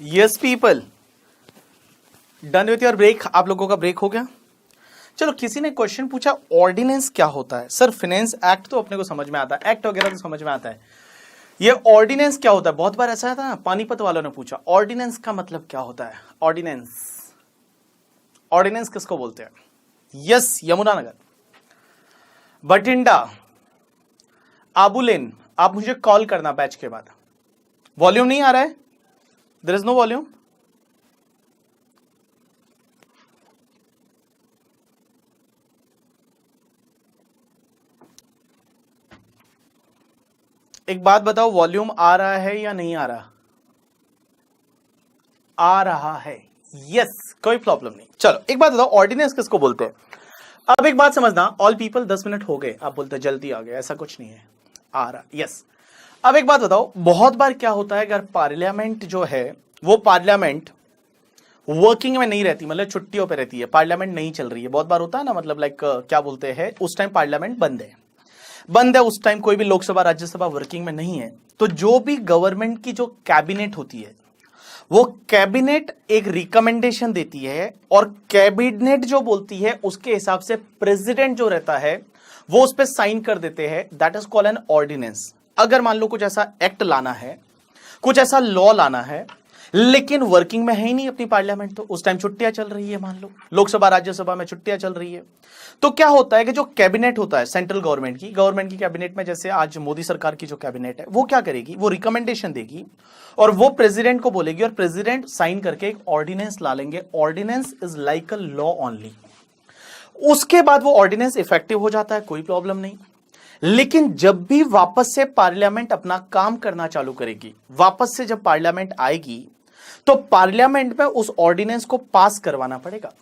Yes people, done with your break. आप लोगों का ब्रेक हो गया। चलो, किसी ने क्वेश्चन पूछा ऑर्डिनेंस क्या होता है। सर फाइनेंस एक्ट तो अपने को समझ में आता है, एक्ट वगैरह तो समझ में आता है, ये ऑर्डिनेंस क्या होता है। बहुत बार ऐसा था ना, पानीपत वालों ने पूछा ऑर्डिनेंस का मतलब क्या होता है। ऑर्डिनेंस, ऑर्डिनेंस किसको बोलते हैं। यस, यमुनानगर, बठिंडा, आबुलेन। आप मुझे कॉल करना बैच के बाद। वॉल्यूम नहीं आ रहा है, देयर इज नो वॉल्यूम। एक बात बताओ, वॉल्यूम आ रहा है या नहीं आ रहा। आ रहा है, यस, कोई प्रॉब्लम नहीं। चलो एक बात बताओ, ऑर्डिनेंस किसको बोलते हैं। अब एक बात समझना, ऑल पीपल 10 मिनट हो गए, आप बोलते जल्दी आ गए, ऐसा कुछ नहीं है, आ रहा, यस। अब एक बात बताओ, बहुत बार क्या होता है, अगर पार्लियामेंट जो है वो पार्लियामेंट वर्किंग में नहीं रहती, मतलब छुट्टियों पे रहती है, पार्लियामेंट नहीं चल रही है, बहुत बार होता है ना, मतलब लाइक क्या बोलते हैं, उस टाइम पार्लियामेंट बंद है, उस टाइम कोई भी लोकसभा राज्यसभा वर्किंग में नहीं है, तो जो भी गवर्नमेंट की जो कैबिनेट होती है, वो कैबिनेट एक रिकमेंडेशन देती है और कैबिनेट जो बोलती है उसके हिसाब से प्रेसिडेंट जो रहता है वो उस पर साइन कर देते हैं। That is called an ordinance. अगर मान लो कुछ ऐसा एक्ट लाना है, कुछ ऐसा लॉ लाना है, लेकिन वर्किंग में है ही नहीं अपनी पार्लियामेंट, तो उस टाइम छुट्टियां चल रही है, मान लो लोकसभा राज्यसभा में छुट्टियां चल रही है, तो क्या होता है कि जो कैबिनेट होता है सेंट्रल गवर्नमेंट की कैबिनेट में, जैसे आज मोदी सरकार की जो कैबिनेट है, वो क्या करेगी, वो रिकमेंडेशन देगी और वो प्रेसिडेंट को बोलेगी और प्रेसिडेंट साइन करके एक ऑर्डिनेंस ला लेंगे। Ordinance is like a law only. उसके बाद वो ऑर्डिनेंस इफेक्टिव हो जाता है, कोई प्रॉब्लम नहीं। लेकिन जब भी वापस से पार्लियामेंट अपना काम करना चालू करेगी, वापस से जब पार्लियामेंट आएगी, तो पार्लियामेंट में उस ऑर्डिनेंस को पास करवाना पड़ेगा।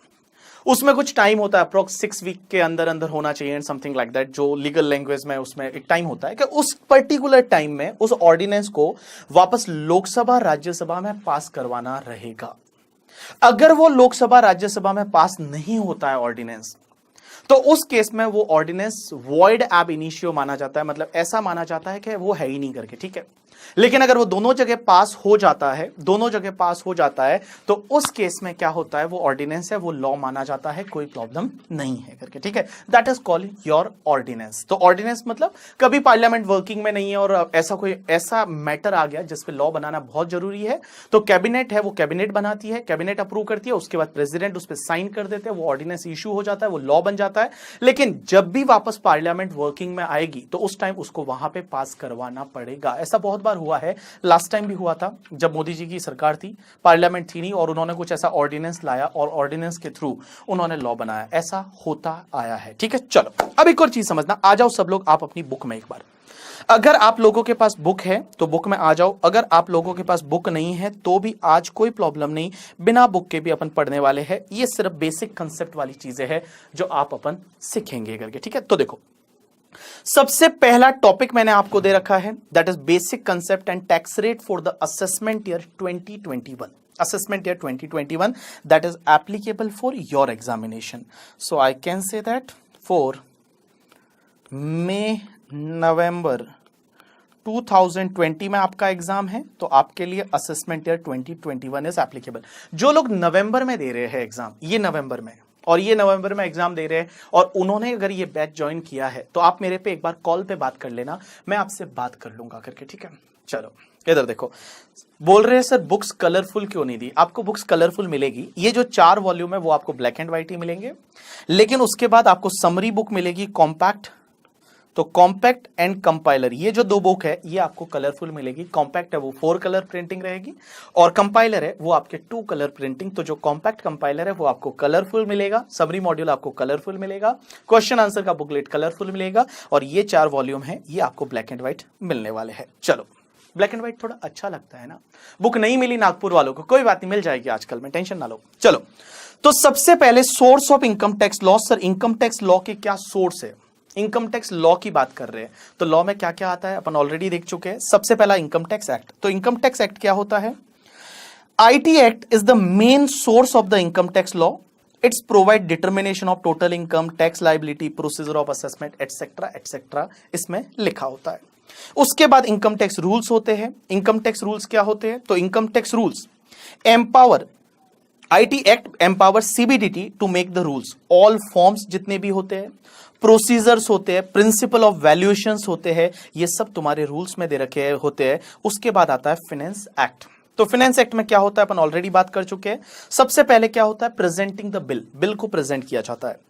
उसमें कुछ टाइम होता है, अप्रोक्स 6 वीक के अंदर अंदर होना चाहिए एंड समथिंग लाइक दैट, जो लीगल लैंग्वेज में उसमें एक टाइम होता है कि उस पर्टिकुलर टाइम में उस ऑर्डिनेंस को वापस लोकसभा राज्यसभा में पास करवाना रहेगा। अगर वो लोकसभा राज्यसभा में पास नहीं होता है ऑर्डिनेंस, तो उस केस में वो ऑर्डिनेंस वॉइड एब इनिशियो माना जाता है, मतलब ऐसा माना जाता है कि वो है ही नहीं करके, ठीक है। लेकिन अगर वो दोनों जगह पास हो जाता है, दोनों जगह पास हो जाता है, तो उस केस में क्या होता है, वो ऑर्डिनेंस है, वो लॉ माना जाता है, कोई प्रॉब्लम नहीं है करके, ठीक है। That is called your ordinance. तो ऑर्डिनेंस मतलब कभी पार्लियामेंट वर्किंग में नहीं है और ऐसा मैटर आ गया जिसपे लॉ बनाना बहुत जरूरी है, तो कैबिनेट है, वो कैबिनेट बनाती है, कैबिनेट अप्रूव करती है, उसके बाद प्रेसिडेंट उस पर साइन कर देते हैं, वो ऑर्डिनेंस इशू हो जाता है, वो लॉ बन जाता है। लेकिन जब भी वापस पार्लियामेंट वर्किंग में आएगी, तो उस टाइम उसको वहां पे पास करवाना पड़ेगा। ऐसा बहुत बार हुआ है, लास्ट टाइम भी हुआ था जब मोदी जी की सरकार थी, पार्लियामेंट थी नहीं और उन्होंने कुछ ऐसा ऑर्डिनेंस लाया और ऑर्डिनेंस के थ्रू उन्होंने लॉ बनाया। ऐसा होता आया है, ठीक है। चलो अब एक और चीज समझना, आ जाओ सब लोग आप अपनी बुक में एक बार। अगर आप लोगों के पास बुक है तो बुक में आ जाओ, अगर आप लोगों के पास बुक नहीं है तो भी आज कोई प्रॉब्लम नहीं, बिना बुक के भी अपन पढ़ने वाले हैं। ये सिर्फ बेसिक कंसेप्ट वाली चीजें हैं जो आप अपन सीखेंगे करके, ठीक है। तो देखो, सबसे पहला टॉपिक मैंने आपको दे रखा है, that is basic concept and tax rate for the assessment year 2021। assessment year 2021 that is applicable for your examination. So I can say that for May November 2020 में आपका एग्जाम है, तो आपके लिए असेसमेंट ईयर 2021 इज एप्लीकेबल। जो लोग नवंबर में दे रहे हैं एग्जाम, ये नवंबर में और ये नवंबर में एग्जाम दे रहे हैं और उन्होंने अगर ये बैच ज्वाइन किया है, तो आप मेरे पे एक बार कॉल पे बात कर लेना, मैं आपसे बात कर लूंगा करके, ठीक है। चलो इधर देखो, बोल रहे हैं सर बुक्स कलरफुल क्यों नहीं दी। आपको बुक्स कलरफुल मिलेगी, ये जो 4 वॉल्यूम है वो आपको ब्लैक एंड व्हाइट ही मिलेंगे, लेकिन उसके बाद आपको समरी बुक मिलेगी कॉम्पैक्ट। तो कॉम्पैक्ट एंड कंपाइलर, ये जो 2 बुक है ये आपको कलरफुल मिलेगी। कॉम्पैक्ट है वो 4 कलर प्रिंटिंग रहेगी और कंपाइलर है वो आपके 2 कलर प्रिंटिंग। तो जो कॉम्पैक्ट कंपाइलर है वो आपको कलरफुल मिलेगा, समरी मॉड्यूल आपको कलरफुल मिलेगा, क्वेश्चन आंसर का बुकलेट कलरफुल मिलेगा और ये 4 वॉल्यूम है ये आपको ब्लैक एंड व्हाइट मिलने वाले हैं। चलो, ब्लैक एंड व्हाइट थोड़ा अच्छा लगता है ना। बुक नहीं मिली नागपुर वालों को, कोई बात नहीं, मिल जाएगी आजकल में, टेंशन ना लो। चलो, तो सबसे पहले source of income tax law. Sir income tax law के क्या सोर्स है, इनकम टैक्स लॉ की बात कर रहे हैं, तो लॉ में क्या क्या आता है अपन ऑलरेडी देख चुके हैं। सबसे पहला इनकम टैक्स एक्ट। तो इनकम टैक्स एक्ट क्या होता है, IT act is the main source of the income tax law. It's provide determination of total income, tax liability, procedure of assessment etcetera etcetera, इसमें लिखा होता है। उसके बाद इनकम टैक्स रूल्स होते हैं। इनकम टैक्स रूल्स क्या होते हैं, तो income tax rules empower IT act empower CBDT to make the rules. All forms जितने भी होते हैं, प्रोसीजर्स होते हैं, प्रिंसिपल ऑफ वैल्यूएशंस होते हैं, ये सब तुम्हारे रूल्स में दे रखे होते हैं। उसके बाद आता है फाइनेंस एक्ट। तो फाइनेंस एक्ट में क्या होता है अपन ऑलरेडी बात कर चुके हैं। सबसे पहले क्या होता है, प्रेजेंटिंग द बिल, बिल को प्रेजेंट किया जाता है।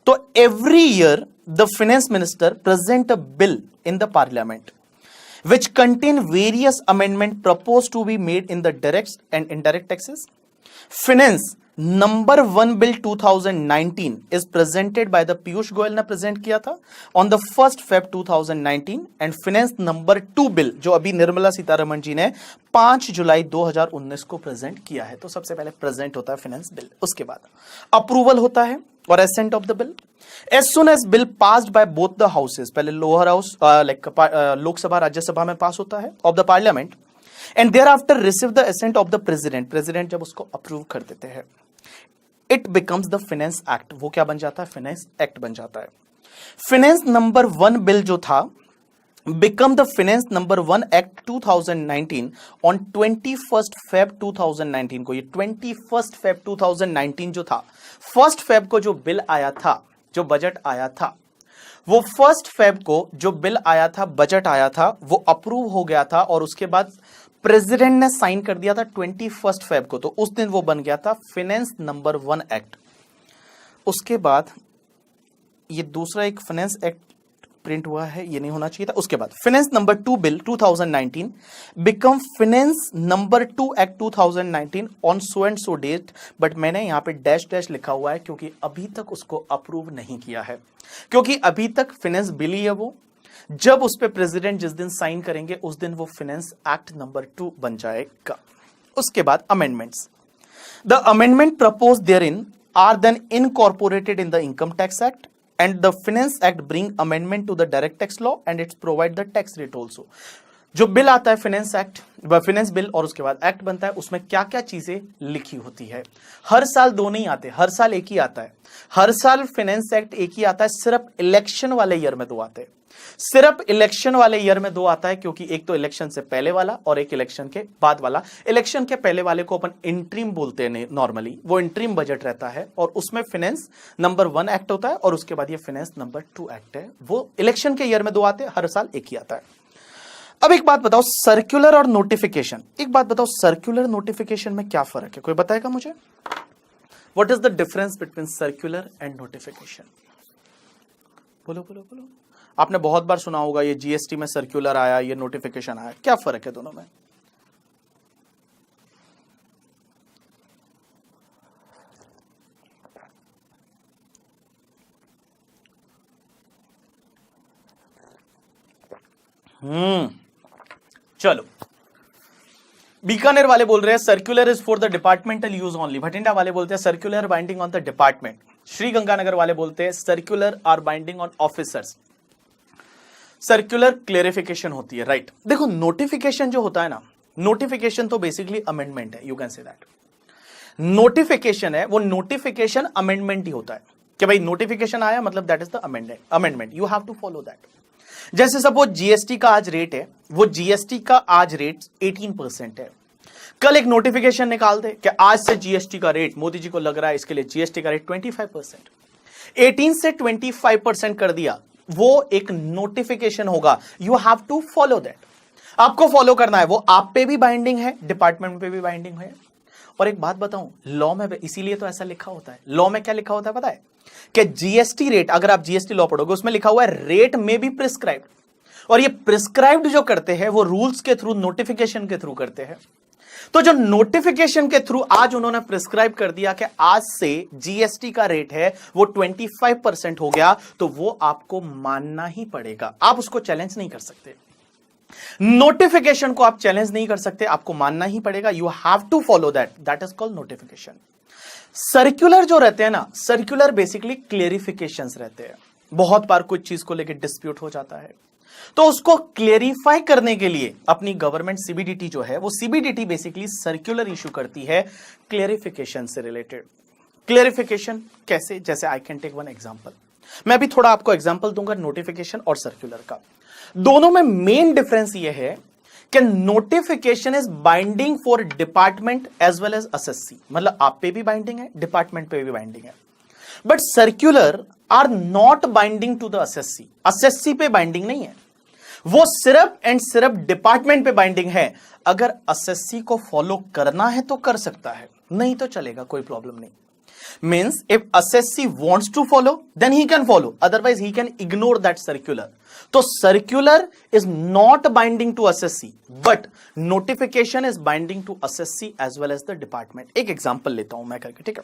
तो every year the finance minister present a bill in the parliament which contain various amendment proposed to be made in the direct and indirect taxes. Finance number 1 bill 2019 is presented by the Piyush Goyal ने present किया था on the 1st Feb 2019 and finance number 2 bill जो अभी निर्मला सीतारमण जी ने 5 जुलाई 2019 को present किया है। तो सबसे पहले present होता है finance bill, उसके बाद approval होता है और assent of the bill. As soon as bill passed by both the houses, पहले लोअर हाउस लोकसभा राज्यसभा में पास होता है of the parliament and thereafter receive the assent of the president, president जब उसको अप्रूव कर देते हैं, it becomes the finance act, वो क्या बन जाता है, finance act बन जाता है। finance number 1 bill जो था become the finance number 1 act 2019 on 21st Feb 2019 को, ये 21st Feb 2019 जो था, 1st Feb को जो बिल आया था, जो बजट आया था, वो 1st Feb को जो बिल आया था, बजट आया था, वो अप्रूव हो गया था और उसके बाद प्रेसिडेंट ने साइन कर दिया था 21st Feb को। तो उस दिन वो बन गया था फाइनेंस नंबर 1 एक्ट। उसके बाद ये दूसरा एक फाइनेंस एक्ट प्रिंट हुआ है, ये नहीं होना चाहिए था। उसके बाद finance number 2 bill 2019 become finance number 2 act 2019 on so and so date, but मैंने यहां पे डैश डैश लिखा हुआ है क्योंकि अभी तक उसको अप्रूव नहीं किया है, क्योंकि अभी तक फाइनेंस बिल ही है वो। जब उस पे प्रेसिडेंट जिस दिन साइन करेंगे उस दिन वो फाइनेंस एक्ट नंबर 2 बन जाएगा। उसके बाद amendments, the amendment propose therein are then incorporated in the income tax act and the finance act bring amendment to the direct tax law and it's provide the tax rate also। जो bill आता है finance act, finance bill और उसके बाद act बनता है, उसमें क्या क्या चीजें लिखी होती है। हर साल दो नहीं आते, हर साल एक ही आता है। हर साल फाइनेंस एक्ट एक ही आता है, सिर्फ इलेक्शन वाले ईयर में दो आते हैं। सिर्फ इलेक्शन वाले ईयर में दो आता है क्योंकि एक तो इलेक्शन से पहले वाला और एक इलेक्शन के बाद वाला। इलेक्शन के पहले वाले को अपन इंट्रीम बोलते हैं नॉर्मली, वो इंट्रीम बजट रहता है और उसमें फाइनेंस नंबर 1 एक्ट होता है और उसके बाद ये फाइनेंस नंबर 2 एक्ट है। वो इलेक्शन के ईयर में दो आते हैं, हर साल एक ही आता है। अब एक बात बताओ, सर्कुलर और नोटिफिकेशन, एक बात बताओ, सर्कुलर नोटिफिकेशन में क्या फर्क है, कोई बताएगा मुझे? What is the difference between circular and notification? बोलो बोलो बोलो। आपने बहुत बार सुना होगा ये जीएसटी में सर्कुलर आया, ये नोटिफिकेशन आया, क्या फर्क है दोनों में? चलो, बीकानेर वाले बोल रहे हैं circular is for the departmental use only. Bathinda वाले बोलते हैं circular binding on the department. Sri Ganganagar वाले बोलते हैं circular are binding on officers. Circular clarification होती है, राइट। देखो नोटिफिकेशन जो होता है ना, नोटिफिकेशन तो बेसिकली अमेंडमेंट है, you can say that. Notification है वो नोटिफिकेशन अमेंडमेंट ही होता है कि भाई नोटिफिकेशन आया मतलब that is the amendment, you have to follow that. जैसे सपोज जीएसटी का आज रेट है, वो जीएसटी का आज रेट 18% है। कल एक नोटिफिकेशन निकाल दे कि आज से जीएसटी का रेट, मोदी जी को लग रहा है इसके लिए जीएसटी का रेट 25%, 18 से 25% कर दिया, वो एक नोटिफिकेशन होगा। You have to follow that, आपको फॉलो करना है। वो आप पे भी बाइंडिंग है, डिपार्टमेंट पे भी बाइंडिंग है। और एक बात बताऊं, लॉ में इसीलिए तो ऐसा लिखा होता है। लॉ में क्या लिखा होता है पता है? कि जीएसटी रेट, अगर आप जीएसटी लॉ पढ़ोगे उसमें लिखा हुआ है रेट में बी प्रिस्क्राइब्ड, और ये प्रिस्क्राइब्ड जो करते हैं वो रूल्स के थ्रू, नोटिफिकेशन के थ्रू करते हैं। तो जो नोटिफिकेशन के थ्रू आज उन्होंने प्रिस्क्राइब कर दिया कि आज से जीएसटी का रेट है वो 25% हो गया, तो वो आपको मानना ही पड़ेगा, आप उसको चैलेंज नहीं कर सकते। नोटिफिकेशन को आप चैलेंज नहीं कर सकते, आपको मानना ही पड़ेगा। You have to follow that, that is called notification. Circular जो रहते हैं ना, सर्कुलर बेसिकली क्लेरिफिकेशंस रहते हैं। बहुत बार कुछ चीज को लेकर डिस्प्यूट हो जाता है, तो उसको क्लेरिफाई करने के लिए अपनी गवर्नमेंट सीबीडीटी जो है, वो सीबीडीटी बेसिकली सर्कुलर इशू करती है क्लेरिफिकेशन से रिलेटेड। क्लेरिफिकेशन कैसे? जैसे I can take one example, मैं भी थोड़ा आपको एग्जांपल दूंगा नोटिफिकेशन और सर्कुलर का। दोनों में मेन डिफरेंस ये है कि notification is binding for department as well as SSC, मतलब आप पे भी बाइंडिंग है, डिपार्टमेंट पे भी बाइंडिंग है, but circular are not binding to the SSC. SSC पे बाइंडिंग नहीं है, वो सिर्फ एंड सिर्फ डिपार्टमेंट पे बाइंडिंग है। अगर एसएससी को फॉलो करना है तो कर सकता है, नहीं तो चलेगा, कोई प्रॉब्लम नहीं। Means if SSC wants to follow, then he can follow. Otherwise, he can ignore that circular. तो circular is not binding to SSC, but notification is binding to SSC as well as the department. एक example लेता हूं मैं करके, ठीक है।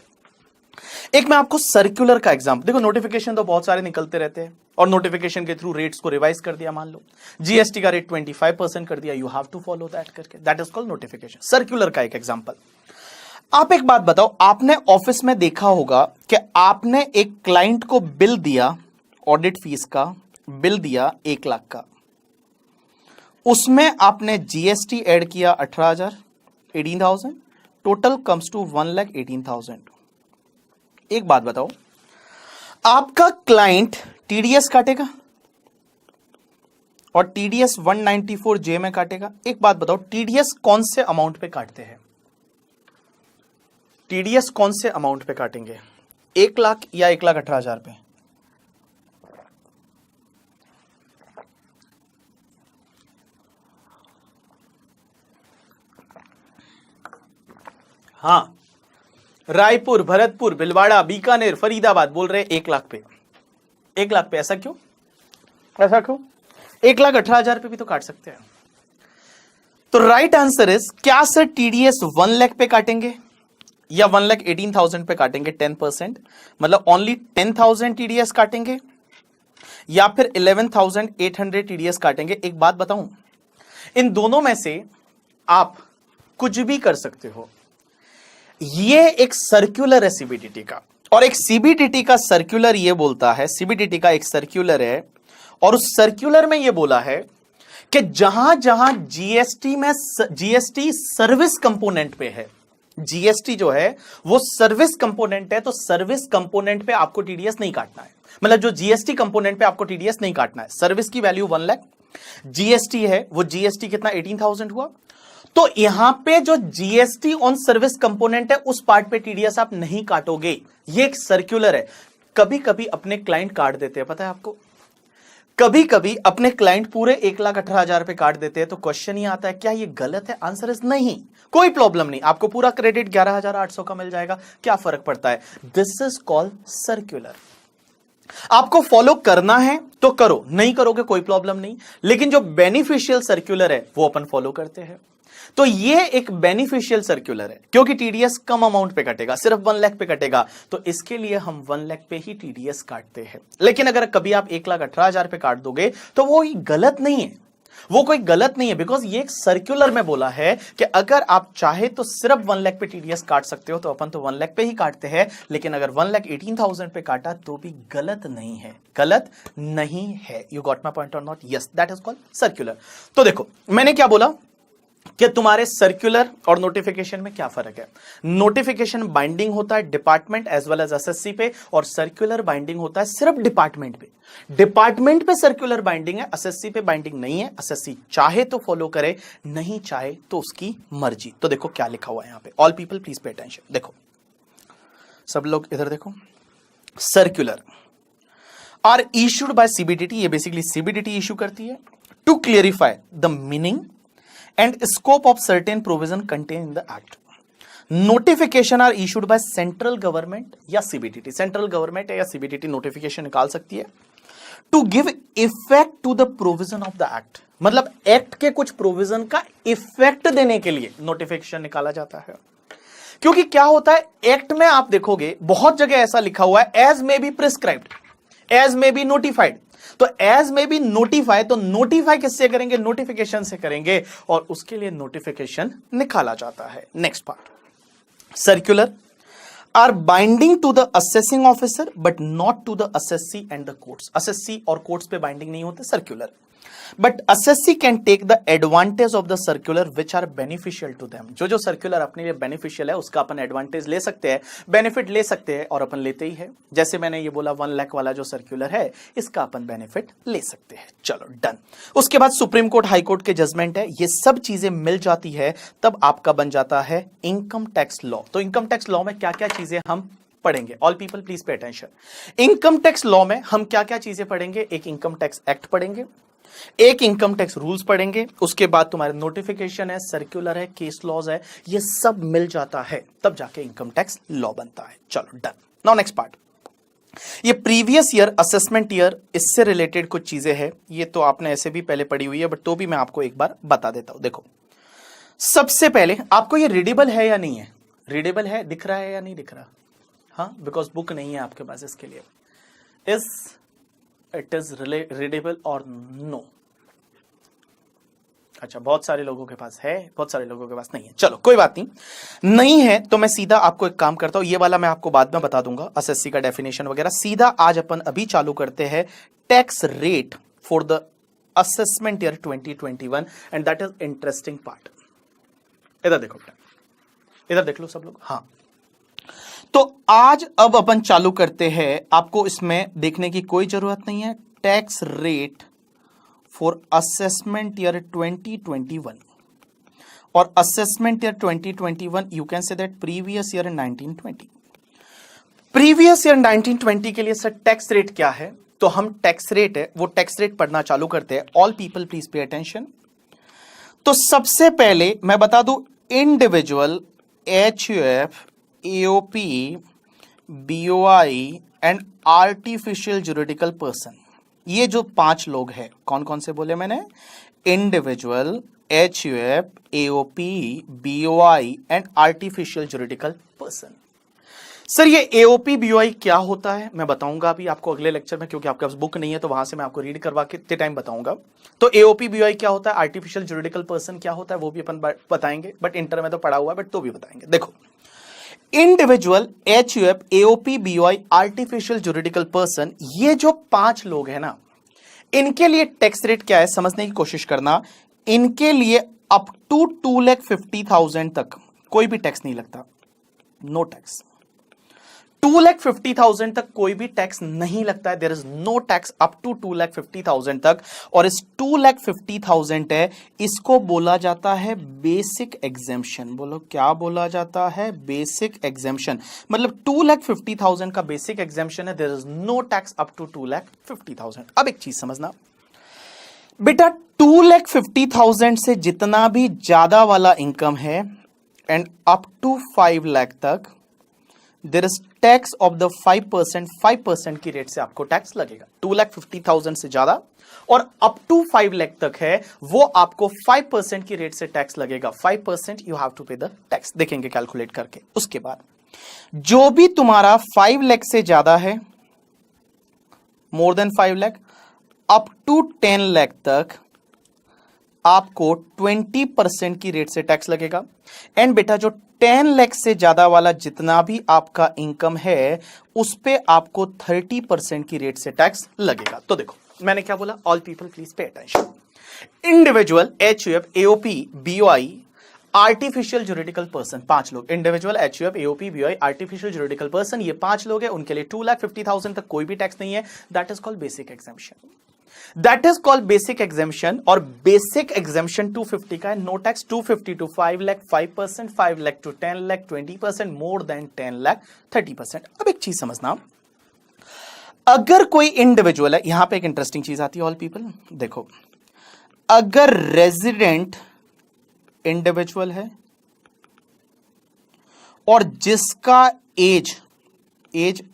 एक मैं आपको सर्कुलर का एग्जांपल, देखो नोटिफिकेशन तो बहुत सारे निकलते रहते हैं और नोटिफिकेशन के थ्रू रेट्स को रिवाइज कर दिया, मान लो जीएसटी का रेट 25% कर दिया, you have to follow that करके, that is called notification. Circular का एक एग्जांपल। आप एक बात बताओ, आपने ऑफिस में देखा होगा कि आपने एक क्लाइंट को बिल दिया, ऑडिट फीस का बिल दिया 1 लाख का, उसमें आपने जीएसटी ऐड किया 18,000, 18,000, टोटल कम्स टू 1,18,000। एक बात बताओ, आपका क्लाइंट टीडीएस काटेगा और टीडीएस 194J में काटेगा। एक बात बताओ, टीडीएस कौन से अमाउंट पे काटते हैं? टीडीएस कौन से अमाउंट पे काटेंगे, 1 लाख या 1,18,000 पे? हाँ, रायपुर, भरतपुर, भिलवाड़ा, बीकानेर, फरीदाबाद बोल रहे 1 लाख पे। 1 लाख पे, ऐसा क्यों? ऐसा क्यों? 1,18,000 पे भी तो काट सकते हैं। तो राइट आंसर इज, क्या सर टीडीएस 1 लाख पे काटेंगे या 1,18,000 पे काटेंगे 10%, मतलब ओनली 10,000 टीडीएस काटेंगे या फिर 11,800 टीडीएस काटेंगे? एक बात बताऊं, इन दोनों में से आप कुछ भी कर सकते हो। ये एक सर्कुलर है सीबीडीटी का, और एक सीबीडीटी का सर्कुलर ये बोलता है, सीबीडीटी का एक सर्कुलर है और उस सर्कुलर में ये बोला है कि जहां जहां जीएसटी में, जीएसटी सर्विस कंपोनेंट पे है, जीएसटी जो है वो सर्विस कंपोनेंट है, तो सर्विस कंपोनेंट पे आपको टीडीएस नहीं काटना है। मतलब जो जीएसटी कंपोनेंट पे आपको टीडीएस नहीं काटना है। सर्विस की वैल्यू 1 लाख, जीएसटी है वो जीएसटी कितना 18,000 हुआ, तो यहां पे जो जीएसटी ऑन सर्विस कंपोनेंट है उस पार्ट पे टीडीएस आप नहीं काटोगे। ये एक सर्कुलर है। कभी कभी अपने क्लाइंट काट देते हैं, पता है आपको, कभी कभी अपने क्लाइंट पूरे 1,18,000 पे काट देते हैं। तो क्वेश्चन ये आता है, क्या ये गलत है? आंसर इज नहीं, कोई प्रॉब्लम नहीं, आपको पूरा क्रेडिट 11,800 का मिल जाएगा, क्या फर्क पड़ता है? This is called circular. आपको फॉलो करना है तो करो, नहीं करोगे कोई प्रॉब्लम नहीं, लेकिन जो बेनिफिशियल सर्कुलर है वो अपन फॉलो करते हैं। तो ये एक बेनिफिशियल सर्कुलर है, क्योंकि टीडीएस कम अमाउंट पे कटेगा, सिर्फ 1 लाख पे कटेगा, तो इसके लिए हम 1 लाख पे ही टीडीएस काटते हैं। लेकिन अगर कभी आप 1,18,000 पे काट दोगे तो वो गलत नहीं है, वो कोई गलत नहीं है, बिकॉज ये एक सर्कुलर में बोला है कि अगर आप चाहे तो सिर्फ 1 लाख पे टीडीएस काट सकते हो, तो अपन तो 1 लाख पे ही काटते हैं। लेकिन अगर 1,18,000 पे काटा तो भी गलत नहीं है, गलत नहीं है। You got my point or not? Yes, that is called circular. तो देखो मैंने क्या बोला कि तुम्हारे सर्कुलर और नोटिफिकेशन में क्या फर्क है। नोटिफिकेशन बाइंडिंग होता है department as well as SSC पे, और सर्कुलर बाइंडिंग होता है सिर्फ डिपार्टमेंट पे। डिपार्टमेंट पे सर्कुलर बाइंडिंग है, एसएससी पे बाइंडिंग नहीं है। एसएससी चाहे तो फॉलो करे, नहीं चाहे तो उसकी मर्जी। तो देखो क्या लिखा हुआ है यहां पे, all people please pay attention. देखो सब लोग इधर देखो, circular are issued by CBDT, ये बेसिकली सीबीडीटी इश्यू करती है to clarify the meaning and scope of certain provision contained in the act. Notification are issued by central government या CBDT, central government या CBDT notification निकाल सकती है to give effect to the provision of the act, मतलब act के कुछ provision का effect देने के लिए नोटिफिकेशन निकाला जाता है। क्योंकि क्या होता है एक्ट में, आप देखोगे बहुत जगह ऐसा लिखा हुआ है, as may be prescribed, as may be notified. तो एज में भी नोटिफाई, तो नोटिफाई किससे करेंगे? नोटिफिकेशन से करेंगे, और उसके लिए नोटिफिकेशन निकाला जाता है। Next part, circular are binding to the assessing officer but not to the SSC and the courts. SSC और कोर्ट्स पे बाइंडिंग नहीं होते circular. But SSC can take the advantage of the circular which are beneficial to them. जो circular अपने लिए beneficial है उसका अपन advantage ले सकते हैं, बेनिफिट ले सकते हैं, और अपन लेते ही है। जैसे मैंने ये बोला 1 लाख वाला जो सर्कुलर है इसका अपन बेनिफिट ले सकते हैं। चलो डन। उसके बाद सुप्रीम कोर्ट हाई कोर्ट के जजमेंट है, ये सब चीजें मिल जाती है तब आपका बन जाता है इनकम टैक्स लॉ। तो इनकम टैक्स लॉ में क्या क्या चीजें हम पढ़ेंगे, all people please pay attention. Income tax law में हम क्या क्या चीजें पढ़ेंगे, एक इनकम टैक्स एक्ट पढ़ेंगे, एक इनकम टैक्स रूल्स पढ़ेंगे, उसके बाद तुम्हारे नोटिफिकेशन है, सर्कुलर है, केस लॉज है, ये सब मिल जाता है तब जाके इनकम टैक्स लॉ बनता है। चलो डन। नाउ नेक्स्ट पार्ट, ये प्रीवियस ईयर असेसमेंट ईयर, इससे रिलेटेड कुछ चीजें हैं। ये तो आपने ऐसे भी पहले पढ़ी हुई है बट तो भी मैं आपको एक बार बता देता हूं। देखो सबसे पहले आपको ये रीडेबल है या नहीं है, रीडेबल है, दिख रहा है या नहीं दिख रहा? हाँ, बिकॉज बुक नहीं है आपके पास इसके लिए। इज इट इज रीडेबल और नो? अच्छा, बहुत सारे लोगों के पास है, बहुत सारे लोगों के पास नहीं है। चलो कोई बात नहीं, नहीं है तो मैं सीधा आपको एक काम करता हूं, ये वाला मैं आपको बाद में बता दूंगा, एसएससी का डेफिनेशन वगैरह। सीधा आज अपन अभी चालू करते हैं tax rate for the assessment year 2021 and that is interesting part. इधर देखो, इधर देख लो सब लोग। हाँ, तो आज अब अपन चालू करते हैं, आपको इसमें देखने की कोई जरूरत नहीं है। Tax rate for assessment year 2021 और assessment year 2021 you can say that previous year 1920। Previous year 1920 के लिए सर टैक्स रेट क्या है, तो हम टैक्स रेट है वो टैक्स रेट पढ़ना चालू करते हैं। All people please pay attention. तो सबसे पहले मैं बता दूं, individual, HUF, AOP, BOI and artificial juridical person, ये जो 5 लोग हैं, कौन कौन से बोले मैंने? Individual, HUF, AOP, BOI and artificial juridical person. Sir ये एओपी बीओआई क्या होता है मैं बताऊंगा अभी आपको अगले लेक्चर में, क्योंकि आपके पास बुक नहीं है तो वहां से मैं आपको रीड करवा के इतने टाइम बताऊंगा। तो एओपी बीओआई क्या होता है, आर्टिफिशियल जुरिडिकल पर्सन क्या होता है वो भी अपन बताएंगे, बट इंटर में तो पढ़ा हुआ है बट तो भी बताएंगे। देखो, individual, HUF, AOP, BOI, artificial juridical person, ये जो 5 लोग हैं ना, इनके लिए टैक्स रेट क्या है समझने की कोशिश करना। इनके लिए अप टू 2,50,000 तक कोई भी टैक्स नहीं लगता, नो टैक्स। 2,50,000 तक कोई भी टैक्स नहीं लगता है, there is no tax up to 2,50,000 तक। और इस 2,50,000 है, इसको बोला जाता है बेसिक एग्जेम्पशन। बोलो क्या बोला जाता है? Basic exemption. मतलब 2,50,000 का बेसिक एग्जेम्पशन है, there is no tax up to 2,50,000। अब एक चीज समझना बेटा, 2,50,000 से जितना भी ज्यादा वाला इनकम है एंड अप टू 5 लाख तक, there is tax of the 5%, 5% की रेट से आपको टैक्स लगेगा। 2,50,000 से ज्यादा और अप टू 5 लाख तक है, वो आपको 5% की रेट से टैक्स लगेगा। 5% यू हैव टू पे द टैक्स, देखेंगे कैलकुलेट करके। उसके बाद जो भी तुम्हारा 5 लाख से ज्यादा है, more than 5 lakh, up to 10 lakh तक आपको 20% की रेट से टैक्स लगेगा। एंड बेटा जो 10 लाख से ज्यादा वाला जितना भी आपका इनकम है, उस पे आपको 30% की रेट से टैक्स लगेगा। तो देखो मैंने क्या बोला, all people please pay attention. Individual, HUF, AOP, BOI, artificial juridical person, 5 लोग। Individual, HUF, AOP, BOI, artificial juridical person, ये 5 लोग हैं, उनके लिए 2,50,000 तक कोई भी टैक्स नहीं है। That is called basic exemption. That is called basic exemption. और बेसिक एग्जेम्पशन 250 का है, no tax. 250 to 5 lakh 5%, 5 lakh to 10 lakh 20%, more than 10 lakh 30%। अब एक चीज समझना, अगर कोई इंडिविजुअल है, यहां पे एक इंटरेस्टिंग चीज आती है ऑल पीपल, देखो, अगर रेजिडेंट इंडिविजुअल है और जिसका एज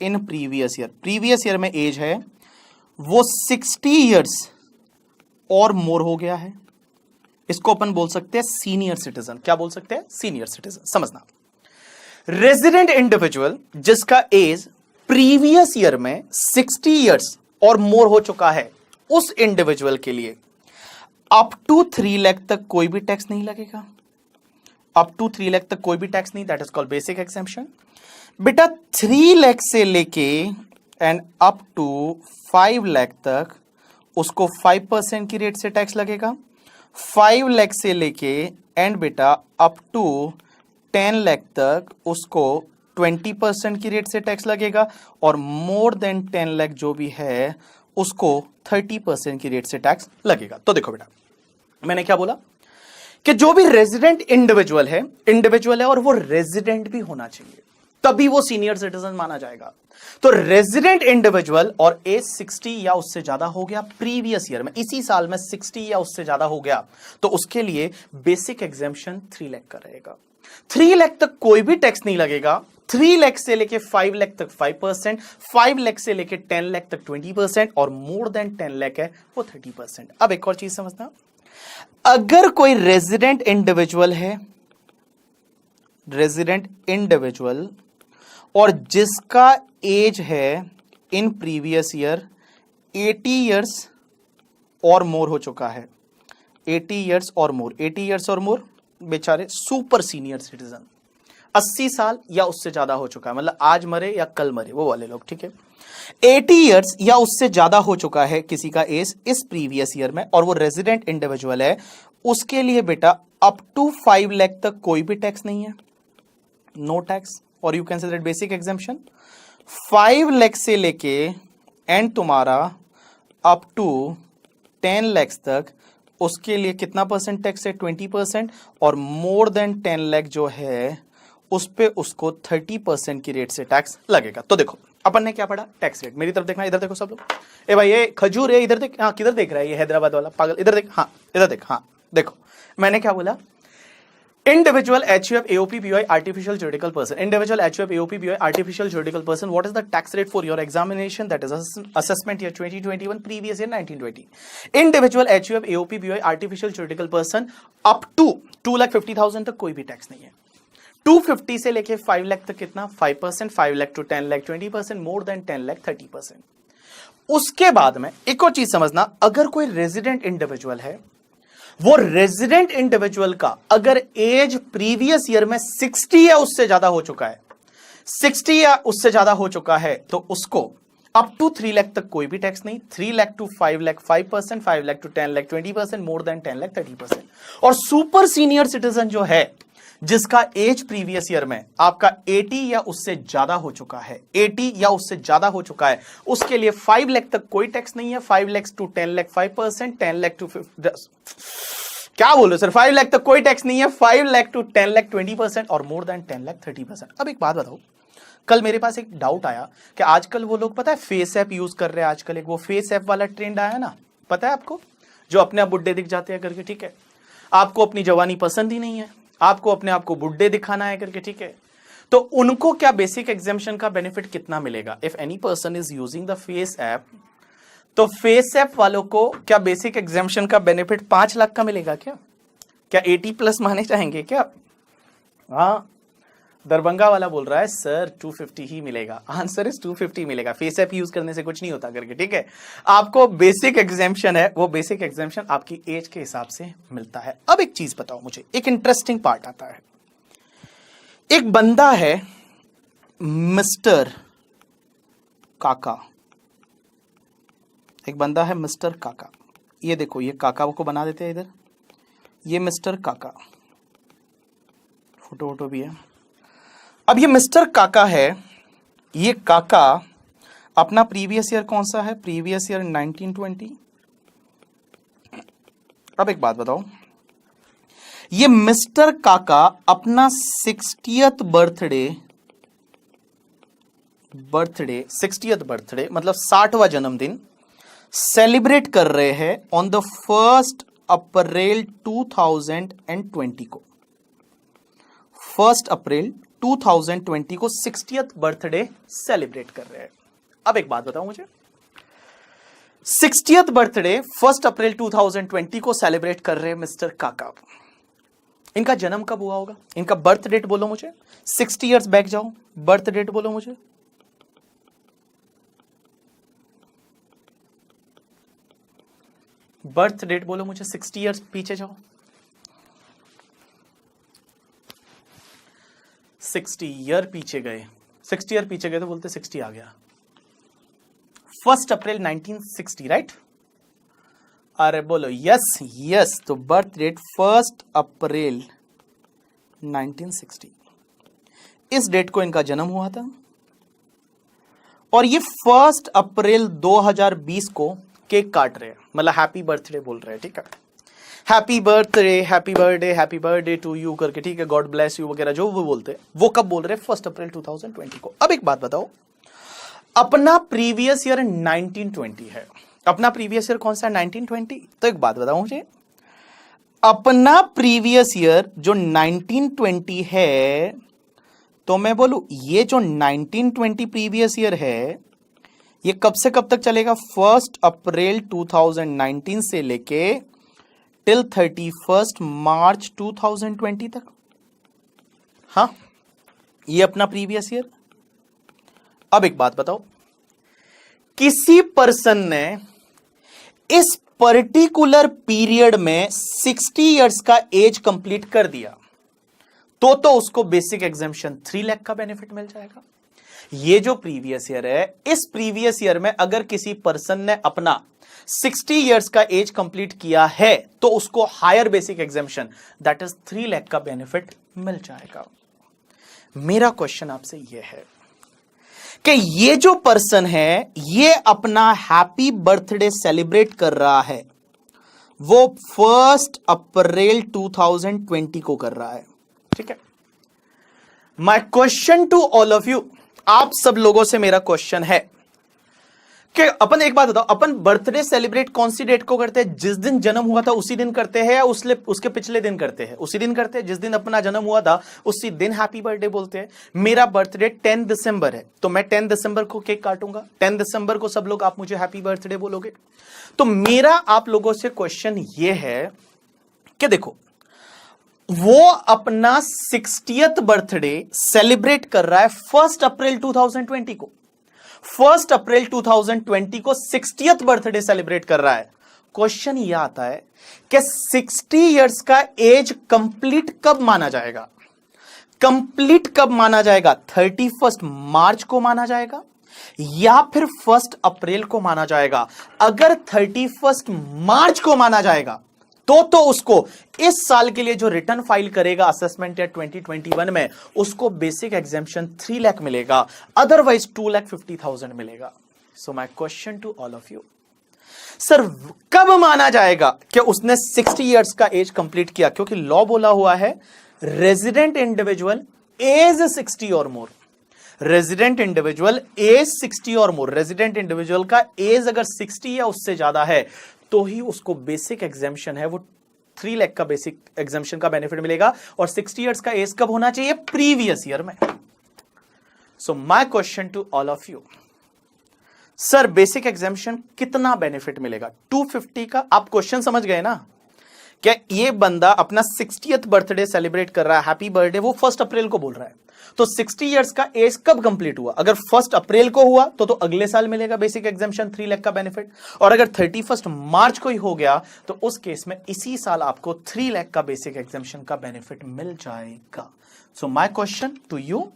इन प्रीवियस ईयर में एज है वो 60 इयर्स और मोर हो गया है, इसको अपन बोल सकते हैं सीनियर सिटीजन। क्या बोल सकते हैं? Senior citizen. समझना, रेजिडेंट इंडिविजुअल जिसका एज प्रीवियस ईयर में 60 इयर्स और मोर हो चुका है, उस इंडिविजुअल के लिए अप टू 3 लाख तक कोई भी टैक्स नहीं लगेगा। अप टू 3 लाख तक कोई भी टैक्स नहीं, that is called basic exemption. बेटा 3 लाख से लेके एंड अप टू 5 लाख तक उसको 5% की रेट से टैक्स लगेगा। 5 लाख से लेके एंड बेटा अप टू 10 लाख तक उसको 20% की रेट से टैक्स लगेगा, और मोर देन 10 लाख जो भी है उसको 30% की रेट से टैक्स लगेगा। तो देखो बेटा, मैंने क्या बोला कि जो भी रेजिडेंट इंडिविजुअल है और वो रेजिडेंट भी होना चाहिए, तभी वो सीनियर सिटीजन माना जाएगा। तो रेजिडेंट इंडिविजुअल और एज 60 या उससे ज्यादा हो गया प्रीवियस ईयर में, इसी साल में 60 या उससे ज्यादा हो गया, तो उसके लिए बेसिक एग्जेम्पशन 3 लाख का रहेगा। 3 लाख तक कोई भी टैक्स नहीं लगेगा। 3 लाख से लेके 5 लाख तक 5%, 5 लाख से लेके 10 लाख तक 20%, और मोर देन 10 लाख है वो 30%। अब एक और चीज समझना, अगर कोई रेजिडेंट इंडिविजुअल है, रेजिडेंट इंडिविजुअल, और जिसका एज है इन प्रीवियस ईयर 80 इयर्स और मोर हो चुका है, 80 इयर्स और मोर, 80 इयर्स और मोर, बेचारे सुपर सीनियर सिटीजन, 80 साल या उससे ज्यादा हो चुका है, मतलब आज मरे या कल मरे वो वाले लोग, ठीक है। 80 इयर्स या उससे ज्यादा हो चुका है किसी का एज इस प्रीवियस ईयर में, और वो रेजिडेंट इंडिविजुअल है, उसके लिए बेटा अप टू 5 लाख तक कोई भी टैक्स नहीं है, नो टैक्स, और you consider basic exemption. 5 lakh से लेके एंड तुम्हारा अप टू 10 लाख तक, उसके लिए कितना परसेंट टैक्स है, 20%, और मोर देन 10 लाख जो है उस पे उसको 30% की रेट से टैक्स लगेगा। तो देखो अपन ने क्या पढ़ा, टैक्स रेट। मेरी तरफ देखना, इधर देखो सब लोग, ए भाई ये खजूर है, इधर देख, हाँ किधर देख रहा है ये हैदराबाद वाला पागल, इधर देख, हाँ इधर देख, हाँ देखो मैंने क्या बोला, individual HUF AOP BOI artificial juridical person, individual HUF AOP BOI artificial juridical person, what is the tax rate for your examination, that is assessment year 2021, previous year 1920. individual HUF AOP BOI artificial juridical person up to 2,50,000 तक कोई भी tax नहीं है। 250 से लेके 5 लाख तक कितना, 5%, 5 lakh to 10 lakh 20%, more than 10 lakh 30%। उसके बाद में एक और चीज समझना, अगर कोई रेजिडेंट इंडिविजुअल है, वो रेजिडेंट इंडिविजुअल का अगर एज प्रीवियस ईयर में 60 या उससे ज्यादा हो चुका है, 60 या उससे ज्यादा हो चुका है, तो उसको अप टू 3 लाख तक कोई भी टैक्स नहीं, 3 lakh to 5 lakh 5%, 5 lakh to 10 lakh 20%, more than 10 lakh 30%। और सुपर सीनियर सिटीजन जो है, जिसका एज प्रीवियस ईयर में आपका 80 या उससे ज्यादा हो चुका है, 80 या उससे ज्यादा हो चुका है, उसके लिए 5 लाख तक कोई टैक्स नहीं है, 5 लाख टू 10 लाख 5%, 10 लाख टू क्या बोलो सर, 5 लाख तक कोई टैक्स नहीं है, 5 लाख टू 10 लाख 20%, और मोर देन 10 लाख 30%। अब एक बात बताओ, कल मेरे पास एक डाउट आया कि आजकल वो लोग पता है फेस ऐप यूज कर रहे हैं, आजकल एक वो फेस ऐप वाला ट्रेंड आया ना, पता है आपको, जो अपने आप बुड्ढे दिख जाते हैं करके, ठीक है, आपको अपनी जवानी पसंद ही नहीं है, आपको अपने आप को बुड्ढे दिखाना है करके, ठीक है, तो उनको क्या बेसिक एग्जेम्पशन का बेनिफिट कितना मिलेगा, if any person is using the face app, तो फेस ऐप वालों को क्या बेसिक एग्जेम्पशन का बेनिफिट 5 लाख का मिलेगा क्या 80 प्लस माने जाएंगे क्या? हाँ, दरभंगा वाला बोल रहा है सर 250 ही मिलेगा, आंसर इज 250 मिलेगा, फेस ऐप यूज करने से कुछ नहीं होता करके, ठीक है। आपको बेसिक एग्जेम्पशन है, वो बेसिक एग्जेम्पशन आपकी एज के हिसाब से मिलता है। अब एक चीज बताओ मुझे, एक इंटरेस्टिंग पार्ट आता है, एक बंदा है मिस्टर काका, एक बंदा है मिस्टर काका, ये देखो ये काका को बना देते हैं इधर, ये मिस्टर काका, फोटो वोटो भी है। अब ये मिस्टर काका है, ये काका अपना प्रीवियस ईयर कौन सा है, प्रीवियस ईयर 1920। अब एक बात बताओ, ये मिस्टर काका अपना 60th बर्थडे मतलब 60वां जन्मदिन सेलिब्रेट कर रहे हैं ऑन द 1 अप्रैल 2020 को, 1 अप्रैल 2020 को 60th बर्थडे सेलिब्रेट कर रहे हैं। अब एक बात बताओ मुझे, 60th बर्थडे 1 अप्रैल 2020 को सेलिब्रेट कर रहे हैं मिस्टर काका, इनका जन्म कब हुआ होगा, इनका बर्थ डेट बोलो मुझे, 60 इयर्स बैक जाओ, बर्थ डेट बोलो मुझे, बर्थ डेट बोलो मुझे, 60 इयर्स पीछे जाओ, 60 ईयर पीछे गए, 60 ईयर पीछे गए तो बोलते 60 आ गया, 1 अप्रैल 1960, राइट, अरे बोलो यस यस। तो बर्थ डेट 1 अप्रैल 1960, इस डेट को इनका जन्म हुआ था और ये 1 अप्रैल 2020 को केक काट रहे हैं, मतलब हैप्पी बर्थडे बोल रहे हैं, ठीक है। Happy birthday, happy birthday, happy birthday to you करके, ठीक है, गॉड ब्लेस यू वगैरह जो वो बोलते हैं, वो कब बोल रहे हैं? 1 अप्रैल 2020 को। अब एक बात बताओ, अपना प्रीवियस ईयर 1920 है, अपना प्रीवियस ईयर कौन सा है? 1920। तो एक बात बताओ मुझे, अपना प्रीवियस ईयर जो 1920 है, तो मैं बोलूं ये जो 1920 प्रीवियस ईयर है, ये कब से कब तक चलेगा? 1 अप्रैल 2019 से लेके टिल 31 मार्च 2020 तक। हाँ, ये अपना प्रीवियस ईयर। अब एक बात बताओ, किसी पर्सन ने इस पर्टिकुलर पीरियड में 60 इयर्स का एज कंप्लीट कर दिया, तो उसको बेसिक एग्जेम्पशन 3 लाख का बेनिफिट मिल जाएगा। ये जो प्रीवियस ईयर है, इस प्रीवियस ईयर में अगर किसी पर्सन ने अपना 60 इयर्स का एज कंप्लीट किया है, तो उसको higher basic exemption that is 3 lakh का बेनिफिट मिल जाएगा। मेरा क्वेश्चन आपसे यह है कि ये जो पर्सन है, ये अपना हैप्पी बर्थडे सेलिब्रेट कर रहा है, वो 1 अप्रैल 2020 को कर रहा है, ठीक है। My question to all of you, आप सब लोगों से मेरा क्वेश्चन है कि अपन एक बात बताओ, अपन बर्थडे सेलिब्रेट कौन सी डेट को करते हैं? जिस दिन जन्म हुआ था उसी दिन करते हैं, या उसके पिछले दिन करते हैं? उसी दिन करते हैं, जिस दिन अपना जन्म हुआ था उसी दिन हैप्पी बर्थडे बोलते हैं। मेरा बर्थडे 10 दिसंबर है, तो मैं 10 दिसंबर को केक काटूंगा। 10 दिसंबर को सब लोग आप मुझे हैप्पी बर्थडे बोलोगे। तो मेरा आप लोगों से क्वेश्चन यह है कि देखो, वो अपना 60th बर्थडे सेलिब्रेट कर रहा है 1 अप्रैल 2020 को। 1 अप्रैल 2020 को 60th बर्थडे सेलिब्रेट कर रहा है। क्वेश्चन यह आता है कि 60 इयर्स का एज कंप्लीट कब माना जाएगा? कंप्लीट कब माना जाएगा? 31 मार्च को माना जाएगा या फिर 1 अप्रैल को माना जाएगा? अगर 31 मार्च को माना जाएगा, तो उसको इस साल के लिए जो रिटर्न फाइल करेगा असेसमेंट या 2021 में, उसको बेसिक एग्जेम्पशन 3 लाख मिलेगा, अदरवाइज 2,50,000 मिलेगा। So my question to all of you, sir कब माना जाएगा कि उसने 60 इयर्स का एज कंप्लीट किया? क्योंकि लॉ बोला हुआ है रेजिडेंट इंडिविजुअल एज 60 और मोर, रेजिडेंट इंडिविजुअल एज 60 और मोर, रेजिडेंट इंडिविजुअल का एज अगर 60 या उससे ज्यादा है तो ही उसको बेसिक एग्जेम्पशन है, वो 3 लाख का बेसिक एग्जेम्पशन का बेनिफिट मिलेगा। और 60 इयर्स का एज कब होना चाहिए? प्रीवियस ईयर में। So my question to all of you, sir basic exemption कितना बेनिफिट मिलेगा? 250 का। आप क्वेश्चन समझ गए ना? क्या ये बंदा अपना 60th बर्थडे सेलिब्रेट कर रहा है, हैप्पी बर्थडे, वो 1 अप्रैल को बोल रहा है, तो 60 इयर्स का एज कब कंप्लीट हुआ? अगर 1 अप्रैल को हुआ तो अगले साल मिलेगा बेसिक एग्जेम्पशन 3 लाख का बेनिफिट, और अगर 31 मार्च को ही हो गया तो उस केस में इसी साल आपको 3 लाख का बेसिक एग्जेम्पशन का बेनिफिट मिल जाएगा। So my question to you,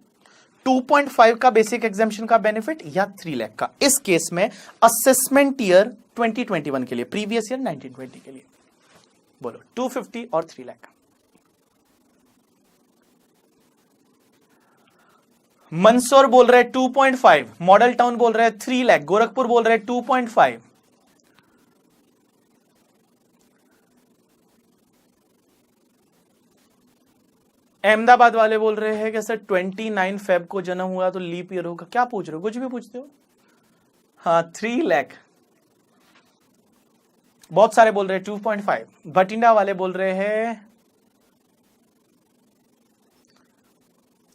2.5 का बेसिक एग्जेम्पशन का बेनिफिट या 3 लाख का? इस केस में असेसमेंट ईयर 2021 के लिए, प्रीवियस ईयर 1920 के लिए, बोलो 250 और 3 लाख। मंदसौर बोल रहे 2.5, मॉडल टाउन बोल रहे 3 लाख, गोरखपुर बोल रहे 2.5, अहमदाबाद वाले बोल रहे हैं कि सर 29 फेब को जन्म हुआ तो लीप ईयर होगा। क्या पूछ रहे हो? कुछ भी पूछते हो। हाँ 3 लाख। बहुत सारे बोल रहे हैं 2.5। भटिंडा वाले बोल रहे हैं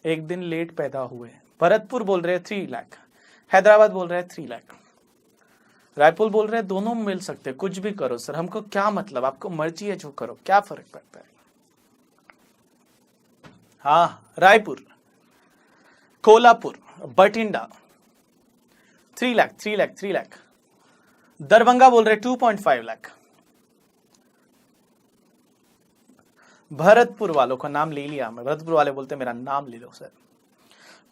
एक दिन लेट पैदा हुए। भरतपुर बोल रहे हैं 3 लाख। हैदराबाद बोल रहे हैं 3 लाख। रायपुर बोल रहे हैं दोनों मिल सकते, कुछ भी करो सर, हमको क्या मतलब, आपको मर्जी है जो करो, क्या फर्क पड़ता है। हाँ रायपुर, कोल्हापुर, भटिंडा 3 लाख 3 लाख 3 लाख। दरभंगा बोल रहे 2.5 लाख। भरतपुर वालों का नाम ले लिया मैं, भरतपुर वाले बोलते मेरा नाम ले लो सर।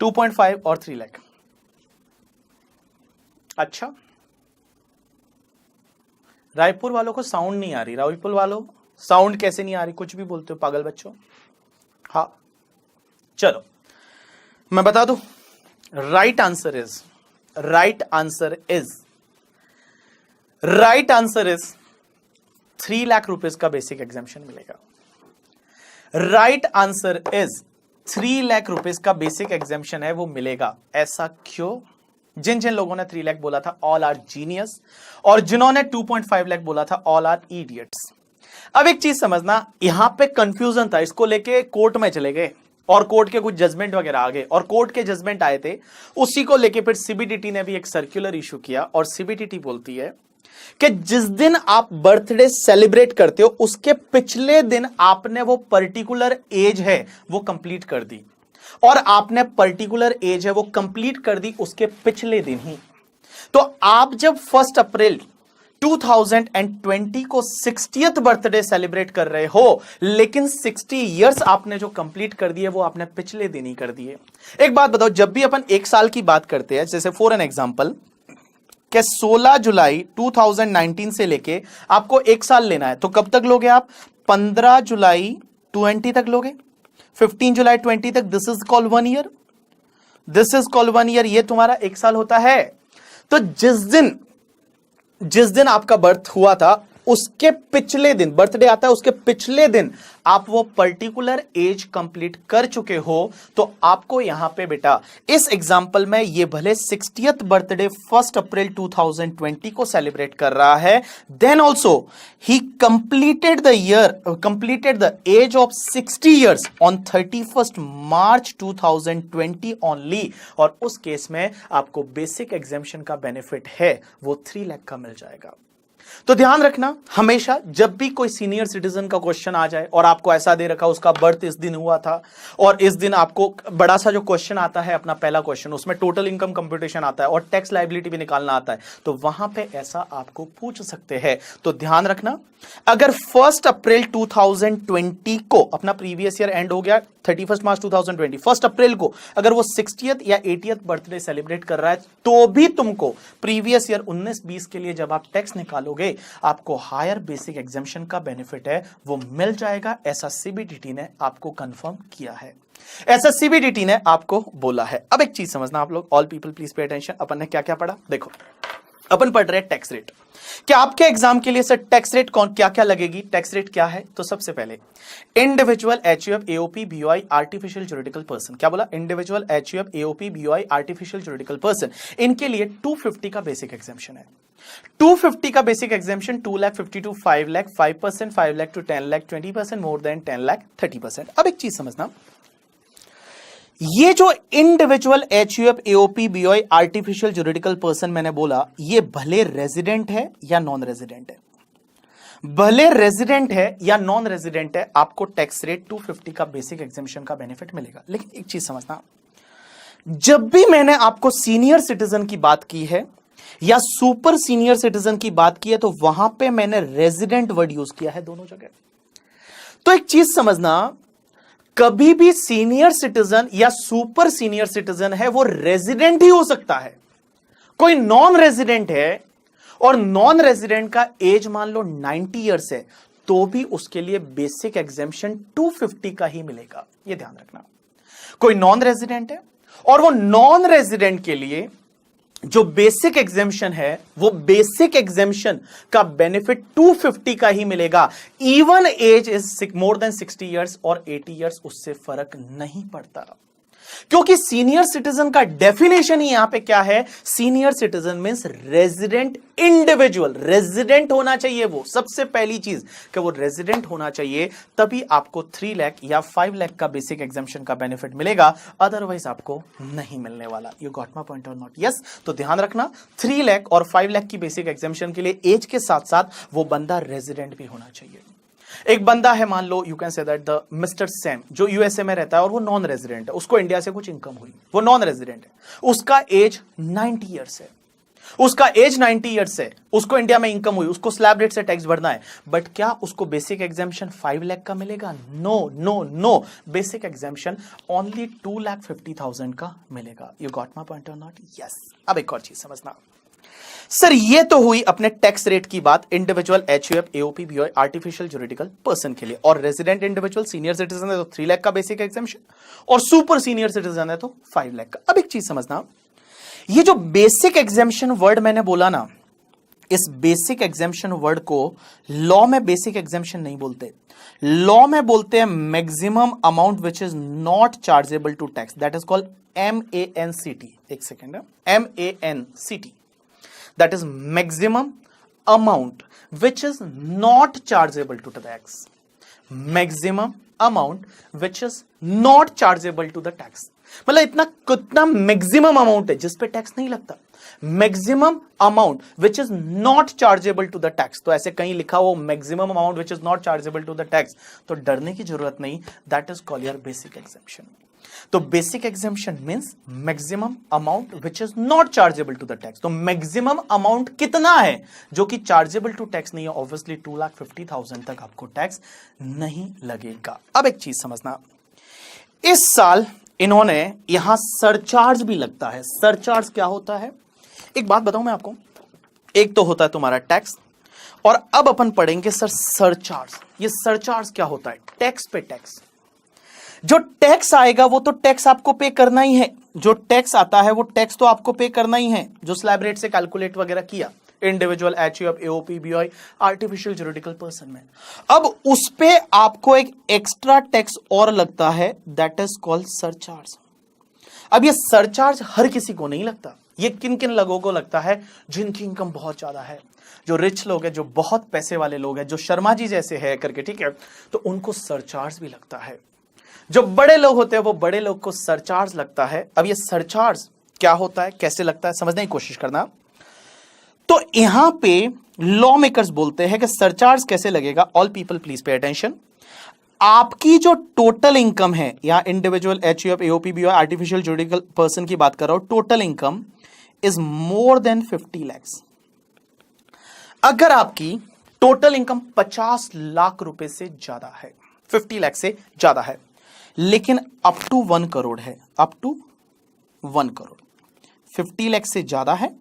2.5 और 3 लाख। अच्छा रायपुर वालों को साउंड नहीं आ रही, रायपुर वालों साउंड कैसे नहीं आ रही, कुछ भी बोलते हो पागल बच्चों। हाँ चलो मैं बता दूं, right answer is 3 lakh rupees का बेसिक एग्जामिशन मिलेगा। Right answer is 3 lakh rupees का बेसिक एग्जामिशन है वो मिलेगा। ऐसा क्यों? जिन जिन लोगों ने 3 लाख बोला था ऑल आर जीनियस, और जिन्होंने 2.5 लाख बोला था ऑल आर इडियट्स। अब एक चीज समझना, यहां पे कंफ्यूजन था, इसको लेके कोर्ट में चले गए और कोर्ट के कुछ जजमेंट वगैरह आ गए, और कोर्ट के जजमेंट आए थे, उसी को लेके फिर सीबीडीटी ने भी एक सर्कुलर इशू किया, और सीबीडीटी बोलती है कि जिस दिन आप बर्थडे सेलिब्रेट करते हो उसके पिछले दिन आपने वो पर्टिकुलर एज है वो कंप्लीट कर दी, और आपने पर्टिकुलर एज है वो कंप्लीट कर दी उसके पिछले दिन ही। तो आप जब 1 अप्रैल 2020 को 60th बर्थडे सेलिब्रेट कर रहे हो, लेकिन 60 इयर्स आपने जो कंप्लीट कर दिए वो आपने पिछले दिन ही कर दिए। एक बात बताओ, जब भी अपन एक साल की बात करते हैं, जैसे फॉर एन एग्जांपल कि 16 जुलाई 2019 से लेके आपको एक साल लेना है, तो कब तक लोगे आप? 15 जुलाई 20 तक लोगे, 15 जुलाई 20 तक। This is called 1 year, this is called 1 year, ये तुम्हारा एक साल होता है। तो जिस दिन आपका बर्थ हुआ था उसके पिछले दिन, बर्थडे आता है उसके पिछले दिन आप वो पर्टिकुलर एज कंप्लीट कर चुके हो, तो आपको यहां पे बेटा इस एग्जांपल में ये भले 60th बर्थडे 1 अप्रैल 2020 को सेलिब्रेट कर रहा है, then also he completed the age of 60 years on 31 March 2020 only, और उस केस में आपको बेसिक एग्जेम्पशन का बेनिफिट है वो 3 लाख का मिल जाएगा। तो ध्यान रखना, हमेशा जब भी कोई सीनियर सिटीजन का क्वेश्चन आ जाए और आपको ऐसा दे रखा उसका बर्थ इस दिन हुआ था, और इस दिन आपको बड़ा सा जो क्वेश्चन आता है अपना पहला क्वेश्चन, उसमें टोटल इनकम कंप्यूटेशन आता है और टैक्स लायबिलिटी भी निकालना आता है, तो वहां पे ऐसा आपको पूछ सकते हैं। तो ध्यान रखना, अगर 1 अप्रैल 2020 को अपना प्रीवियस ईयर एंड हो गया 31 मार्च 2020, 1 अप्रैल को अगर वो 60th या 80th बर्थडे सेलिब्रेट कर रहा है, तो भी तुमको प्रीवियस ईयर 19-20 के लिए जब आप टैक्स निकालोगे आपको हायर बेसिक एग्जेम्पशन का बेनिफिट है वो मिल जाएगा। ऐसा सीबीडीटी ने आपको कंफर्म किया है, ऐसा सीबीडीटी ने आपको बोला है। अब एक चीज समझना आप लोग, all people please pay attention. अपन ने क्या क्या पढ़ा? देखो, अपन पढ़ रहे हैं टैक्स रेट। क्या आपके एग्जाम के लिए सर टैक्स रेट कौन क्या क्या लगेगी? टैक्स रेट क्या है? तो सबसे पहले individual HUF AOP BOI artificial juridical person, क्या बोला? Individual HUF AOP BOI artificial juridical person, इनके लिए 250 का बेसिक एग्जेम्पशन है। 250 का basic exemption 2 lakh 50 to 5 lakh, 5%, 5 lakh to 10 lakh, 20%, more than 10 lakh, 30%। अब एक चीज समझना, ये जो individual HUF AOP BOI artificial juridical person मैंने बोला, ये भले रेजिडेंट है या नॉन रेजिडेंट है, भले रेजिडेंट है या नॉन रेजिडेंट है, आपको टैक्स रेट 250 का बेसिक एग्जेम्पशन का बेनिफिट मिलेगा। लेकिन एक चीज समझना, जब भी मैंने आपको सीनियर सिटीजन की बात की है या सुपर सीनियर सिटीजन की बात की है, तो वहां पे मैंने रेजिडेंट वर्ड यूज किया है दोनों जगह। तो एक चीज समझना, कभी भी सीनियर सिटीजन या सुपर सीनियर सिटीजन है वो रेजिडेंट ही हो सकता है। कोई नॉन रेजिडेंट है और नॉन रेजिडेंट का एज मान लो 90 इयर्स है, तो भी उसके लिए बेसिक एग्जेम्पशन 250 का ही मिलेगा, ये ध्यान रखना। कोई नॉन रेजिडेंट है और वो नॉन रेजिडेंट के लिए जो बेसिक एग्जेम्पशन है वो बेसिक एग्जेम्पशन का बेनिफिट 250 का ही मिलेगा। Even age is more than 60 years और 80 इयर्स, उससे फर्क नहीं पड़ता, क्योंकि सीनियर सिटीजन का डेफिनेशन ही यहां पे क्या है? Senior citizen means resident individual, resident होना चाहिए वो, सबसे पहली चीज कि वो रेजिडेंट होना चाहिए, तभी आपको 3 लाख या 5 लाख का बेसिक एग्जेम्पशन का बेनिफिट मिलेगा, अदरवाइज आपको नहीं मिलने वाला। You got my point or not? Yes. तो ध्यान रखना, 3 लाख और 5 लाख की बेसिक एग्जेम्पशन के लिए एज के साथ साथ वो बंदा रेजिडेंट भी होना चाहिए। एक बंदा है, मान लो you can say that the mister Sam, जो यूएसए में रहता है और वो नॉन रेजिडेंट है, उसको इंडिया से कुछ इनकम हुई, वो नॉन रेजिडेंट है, उसका एज 90 इयर्स है, उसका एज 90 इयर्स है, उसको इंडिया में इनकम हुई, उसको स्लैब रेट से टैक्स भरना है, बट क्या उसको बेसिक एग्जेम्पशन 5 लाख का मिलेगा? No no no, basic exemption only 2,50,000 का मिलेगा। You got my point or not? Yes. अब एक और चीज समझना, सर ये तो हुई अपने टैक्स रेट की बात individual, HUF, AOP, BOI, artificial juridical person के लिए। और रेजिडेंट इंडिविजुअल सीनियर सिटीजन है तो 3 लाख का बेसिक एग्जेम्पशन, और सुपर सीनियर सिटीजन है तो 5 लाख का। अब एक चीज समझना, ये जो बेसिक एग्जेम्पशन वर्ड मैंने बोला ना, इस बेसिक एग्जेम्पशन वर्ड को लॉ में बेसिक एग्जेम्पशन नहीं बोलते, लॉ में बोलते हैं maximum amount which is not chargeable to tax, that is called MANCT। एक सेकेंड है, MANCT, that is maximum amount which is not chargeable to the tax, maximum amount which is not chargeable to the tax। मतलब इतना कितना maximum amount है जिस पे tax नहीं लगता, maximum amount which is not chargeable to the tax. तो ऐसे कहीं लिखा हो maximum amount which is not chargeable to the tax, तो डरने की जरूरत नहीं, that is called your basic exemption. तो basic exemption means maximum amount which is not chargeable to the tax. तो मैक्सिमम अमाउंट कितना है जो कि चार्जेबल टू टैक्स नहीं है, ऑब्वियसली 2,50,000 तक आपको टैक्स नहीं लगेगा। अब एक चीज समझना, इस साल इन्होंने यहां सरचार्ज भी लगता है। सरचार्ज क्या होता है, एक बात बताऊं मैं आपको, एक तो होता है तुम्हारा टैक्स, और अब अपन पढ़ेंगे सर सरचार्ज। ये सरचार्ज क्या होता है, टैक्स पे टैक्स। जो टैक्स आएगा वो तो टैक्स आपको पे करना ही है, जो टैक्स आता है वो टैक्स तो आपको पे करना ही है, जो स्लैब रेट से कैलकुलेट वगैरह किया individual, HUF, AOP, BOI, artificial juridical person में। अब उस पे आपको एक एक्स्ट्रा टैक्स और लगता है, दैट इज कॉल्ड सरचार्ज। अब ये सरचार्ज हर किसी को नहीं लगता, ये किन किन लोगों को लगता है, जिनकी इनकम बहुत ज्यादा है, जो रिच लोग हैं, जो बहुत पैसे वाले लोग हैं, जो शर्मा जी जैसे है करके, ठीक है, तो उनको सरचार्ज भी लगता है। जो बड़े लोग होते हैं वो बड़े लोग को सरचार्ज लगता है। अब ये सरचार्ज क्या होता है, कैसे लगता है, समझने की कोशिश करना। तो यहां पे लॉ मेकर्स बोलते हैं कि सरचार्ज कैसे लगेगा। All people please pay attention. आपकी जो टोटल इनकम है, यहां individual, HUF, AOP, BOI, artificial juridical person की बात कर रहा हूं, total income is more than 50 lakhs। अगर आपकी टोटल इनकम 50 लाख रुपए से ज्यादा है, 50 लाख से ज्यादा है, लेकिन अप टू 1 करोड़ है, अप टू 1 करोड़, 50 लाख से ज्यादा है,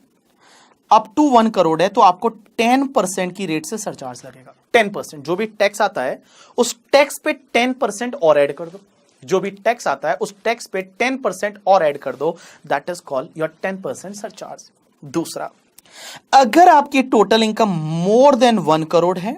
अप टू 1 करोड़ है, तो आपको 10% की रेट से सरचार्ज लगेगा। 10%, जो भी टैक्स आता है उस टैक्स पे 10% और ऐड कर दो, जो भी टैक्स आता है उस टैक्स पे 10% और ऐड कर दो, that is called your 10% surcharge. दूसरा, अगर आपकी टोटल इनकम मोर देन 1 करोड़ है,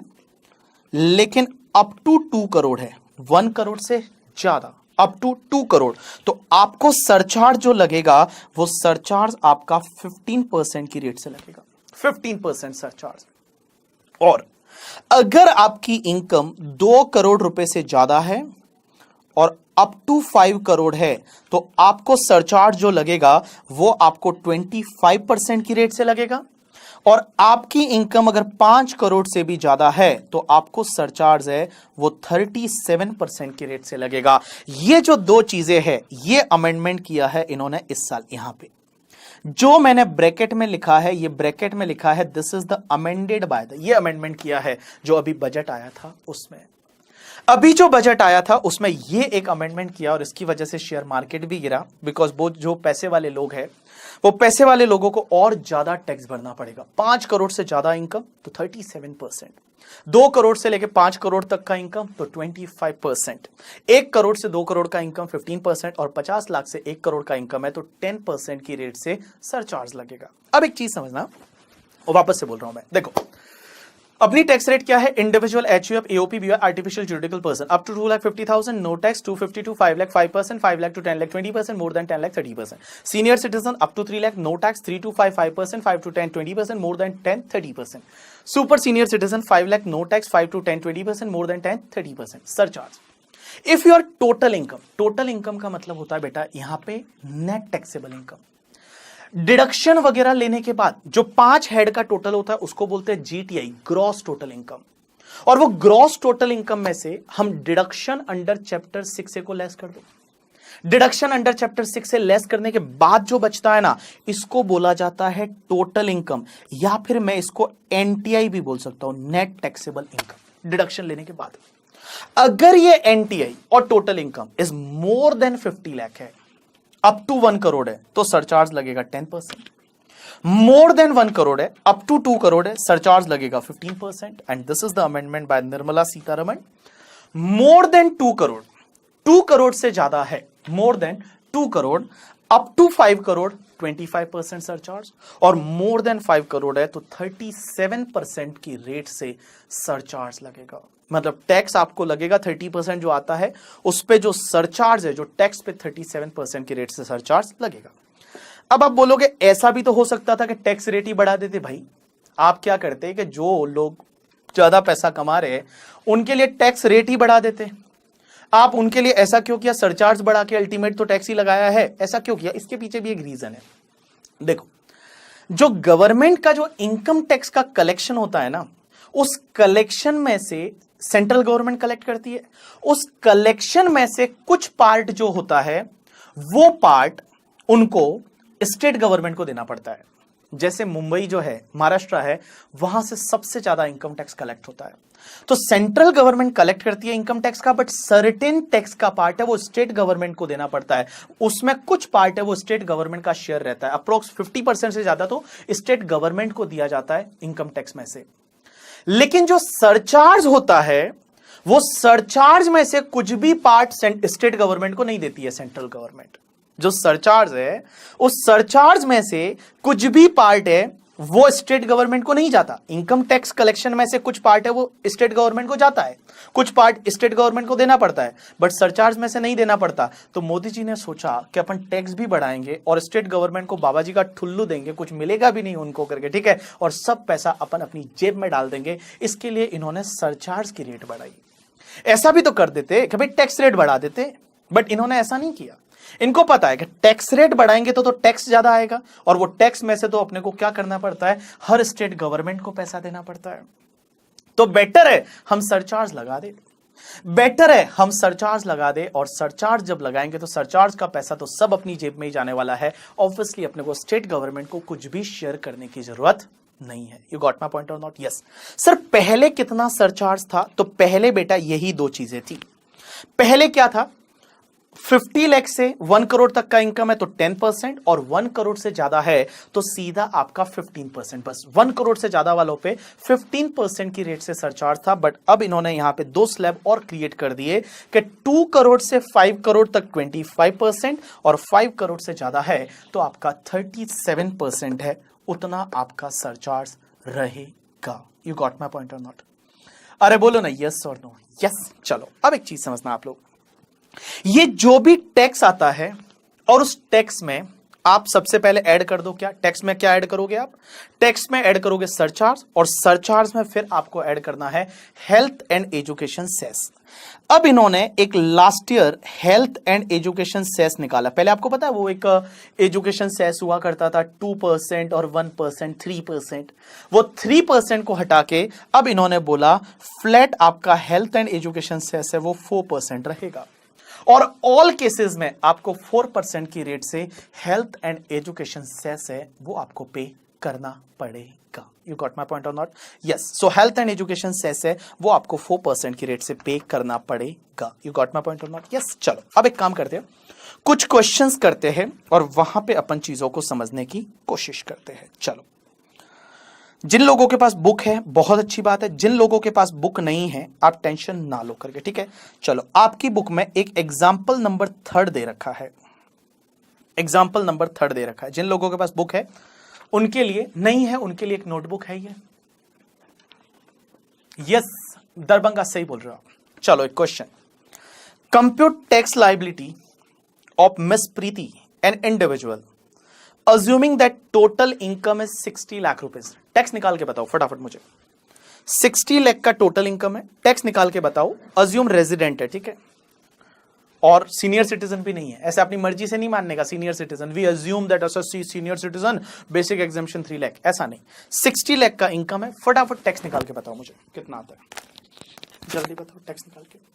लेकिन अप टू 2 करोड़ है, 1 करोड़ से ज्यादा, अप टू 2 करोड़, तो आपको सरचार्ज जो लगेगा वो सरचार्ज आपका 15% की रेट से लगेगा, 15% सरचार्ज। और अगर आपकी इनकम 2 करोड़ रुपए से ज्यादा है और अप टू 5 करोड़ है, तो आपको सरचार्ज जो लगेगा वो आपको 25% की रेट से लगेगा। और आपकी इनकम अगर 5 करोड़ से भी ज्यादा है तो आपको सरचार्ज है वो 37% की रेट से लगेगा। ये जो दो चीजें हैं, ये अमेंडमेंट किया है इन्होंने इस साल। यहां पे जो मैंने ब्रैकेट में लिखा है, ये ब्रैकेट में लिखा है this is the amended by the, ये अमेंडमेंट किया है जो अभी बजट आया था उसमें। अभी जो बजट आया था उसमें ये एक अमेंडमेंट किया और इसकी वजह से शेयर मार्केट भी गिरा, बिकॉज वो जो पैसे वाले लोग हैं, वो पैसे वाले लोगों को और ज्यादा टैक्स भरना पड़ेगा। 5 करोड़ से ज्यादा इनकम तो 37%, 2 करोड़ से लेके 5 करोड़ तक का इनकम तो 25%, 1 करोड़ से 2 करोड़ का इनकम 15%, और 50 लाख से 1 करोड़ का इनकम है तो 10% की रेट से सरचार्ज लगेगा। अब एक चीज समझना, और वापस से बोल रहा हूं मैं, देखो अपनी टैक्स रेट क्या है, individual, HUF, AOP, BOI, artificial juridical person up to 2,50,000 no tax, 250 to 5 lakh 5%, 5 lakh to 10 lakh 20%, more than 10 lakh 30%। Senior citizen up to 3 lakh no tax, 3 to 5 5%, 5 to 10 20%, more than 10 30%। Super senior citizen 5 lakh no tax, 5 to 10 20%, more than 10 30% surcharge. If your total income, total income का मतलब होता है बेटा यहां पे net taxable income, deduction वगैरह लेने के बाद जो 5 हेड का टोटल होता है उसको बोलते हैं जीटीआई, ग्रॉस टोटल इनकम। और वो ग्रॉस टोटल इनकम में से हम डिडक्शन अंडर चैप्टर 6 को लेस कर दो, डिडक्शन अंडर चैप्टर 6 से लेस करने के बाद जो बचता है ना, इसको बोला जाता है टोटल इनकम, या फिर मैं इसको एनटीआई भी बोल सकता हूं, नेट टैक्सेबल इनकम, डिडक्शन लेने के बाद। अगर ये एनटीआई और total income is more than 50 lakh है, अप टू 1 करोड़ है, तो सरचार्ज लगेगा 10%। मोर देन 1 करोड़ है, अप टू 2 करोड़ है, सरचार्ज लगेगा 15%। And this is the amendment by Nirmala Sitharaman. More than 2 crore, 2 crore से ज्यादा है, more than 2 crore, up to 5 crore 25% surcharge, और मोर देन 5 करोड़ है तो 37% की रेट से सरचार्ज लगेगा। मतलब टैक्स आपको लगेगा 30% जो आता है, उस पे जो सरचार्ज है, जो टैक्स पे 37% की रेट से सरचार्ज लगेगा। अब आप बोलोगे ऐसा भी तो हो सकता था कि टैक्स रेट ही बढ़ा देते। भाई आप क्या करते कि जो लोग ज्यादा पैसा कमा रहे हैं उनके लिए टैक्स रेट ही बढ़ा देते। आप उनके लिए ऐसा क्यों किया, सरचार्ज बढ़ा के अल्टीमेट तो टैक्स ही लगाया है, ऐसा क्यों किया? इसके पीछे भी एक रीजन है। देखो, जो गवर्नमेंट का जो इनकम टैक्स का कलेक्शन होता है ना, उस कलेक्शन में से सेंट्रल गवर्नमेंट कलेक्ट करती है। उस कलेक्शन में से कुछ पार्ट जो होता है वो पार्ट उनको स्टेट गवर्नमेंट को देना पड़ता है। जैसे मुंबई जो है, महाराष्ट्र है, वहां से सबसे ज्यादा इनकम टैक्स कलेक्ट होता है। तो सेंट्रल गवर्नमेंट कलेक्ट करती है इनकम टैक्स का, बट सर्टेन टैक्स का पार्ट है वो स्टेट गवर्नमेंट को देना पड़ता है। उसमें कुछ पार्ट है वो स्टेट गवर्नमेंट का शेयर रहता है, अप्रोक्स 50% से ज्यादा तो स्टेट गवर्नमेंट को दिया जाता है इनकम टैक्स में से। लेकिन जो सरचार्ज होता है, वो सरचार्ज में से कुछ भी पार्ट स्टेट गवर्नमेंट को नहीं देती है सेंट्रल गवर्नमेंट। जो सरचार्ज है, उस सरचार्ज में से कुछ भी पार्ट है वो स्टेट गवर्नमेंट को नहीं जाता। इनकम टैक्स कलेक्शन में से कुछ पार्ट है वो स्टेट गवर्नमेंट को जाता है, कुछ पार्ट स्टेट गवर्नमेंट को देना पड़ता है, बट सरचार्ज में से नहीं देना पड़ता। तो मोदी जी ने सोचा कि अपन टैक्स भी बढ़ाएंगे और स्टेट गवर्नमेंट को बाबा जी का ठुल्लू देंगे, कुछ मिलेगा भी नहीं उनको करके, ठीक है, और सब पैसा अपन अपनी जेब में डाल देंगे। इसके लिए इन्होंने सरचार्ज की रेट बढ़ाई। ऐसा भी तो कर देते कि भाई टैक्स रेट बढ़ा देते, बट इन्होंने ऐसा नहीं किया। इनको पता है कि टैक्स रेट बढ़ाएंगे तो टैक्स ज्यादा आएगा, और वो टैक्स में से तो अपने को क्या करना पड़ता है, हर स्टेट गवर्नमेंट को पैसा देना पड़ता है। तो बेटर है हम सरचार्ज लगा दे, बेटर है हम सरचार्ज लगा दे। और सरचार्ज जब लगाएंगे तो सरचार्ज का पैसा तो सब अपनी जेब में ही जाने वाला है। ऑब्वियसली अपने को स्टेट गवर्नमेंट को कुछ भी शेयर करने की जरूरत नहीं है। You got my point or not? Yes sir. पहले कितना सरचार्ज था? तो पहले बेटा यही दो चीजें थी। पहले क्या था, 50 लाख से 1 करोड़ तक का इनकम है तो 10%, और 1 करोड़ से ज्यादा है तो सीधा आपका 15%। बस 1 करोड़ से ज्यादा वालों पे 15% की रेट से सरचार्ज था। बट अब इन्होंने यहां पे दो स्लैब और क्रिएट कर दिए कि 2 करोड़ से 5 करोड़ तक 25%, और 5 करोड़ से ज्यादा है तो आपका 37% है, उतना आपका सरचार्ज रहेगा। You got my point or not? अरे बोलो ना यस और नो? यस। चलो अब एक चीज समझना आप लोग, ये जो भी टैक्स आता है और उस टैक्स में आप सबसे पहले ऐड कर दो क्या, टैक्स में क्या ऐड करोगे आप? टैक्स में ऐड करोगे सरचार्ज, और सरचार्ज में फिर आपको ऐड करना है हेल्थ एंड एजुकेशन सेस। अब इन्होंने एक last year health and education cess निकाला। पहले आपको पता है वो एक एजुकेशन सेस हुआ करता था 2% और 1%, 3%। वो 3% को हटा के अब इन्होंने बोला फ्लैट आपका हेल्थ एंड एजुकेशन सेस है वो 4% रहेगा, और ऑल केसेस में आपको 4% की रेट से हेल्थ एंड एजुकेशन सेस है वो आपको पे करना पड़ेगा। You got my point or not? Yes. So health and education cess है वो आपको 4% की रेट से पे करना पड़ेगा। You got my point or not? Yes. चलो अब एक काम करते हैं, कुछ क्वेश्चंस करते हैं और वहां पे अपन चीजों को समझने की कोशिश करते हैं। चलो, जिन लोगों के पास बुक है बहुत अच्छी बात है, जिन लोगों के पास बुक नहीं है आप टेंशन ना लो करके, ठीक है। चलो, आपकी बुक में एक एग्जाम्पल नंबर 3 दे रखा है, एग्जाम्पल नंबर 3 दे रखा है। जिन लोगों के पास बुक है उनके लिए, नहीं है उनके लिए एक नोटबुक है ये। यस दरभंगा सही बोल रहे हो आप। चलो एक question, compute tax liability of miss Preeti an individual assuming that total income is 60 lakh rupees. Tax निकाल के बताओ फटाफट मुझे। 60 लाख का टोटल इनकम है, टैक्स निकाल के बताओ। अज्यूम रेजिडेंट है, ठीक है, और सीनियर सिटीजन भी नहीं है। ऐसे अपनी मर्जी से नहीं मानने का senior citizen. We assume that SSC senior citizen, basic exemption 3 lakh, ऐसा नहीं। 60 लाख का इनकम है, फटाफट टैक्स निकाल के बताओ मुझे कितना आता है, जल्दी बताओ टैक्स निकाल के।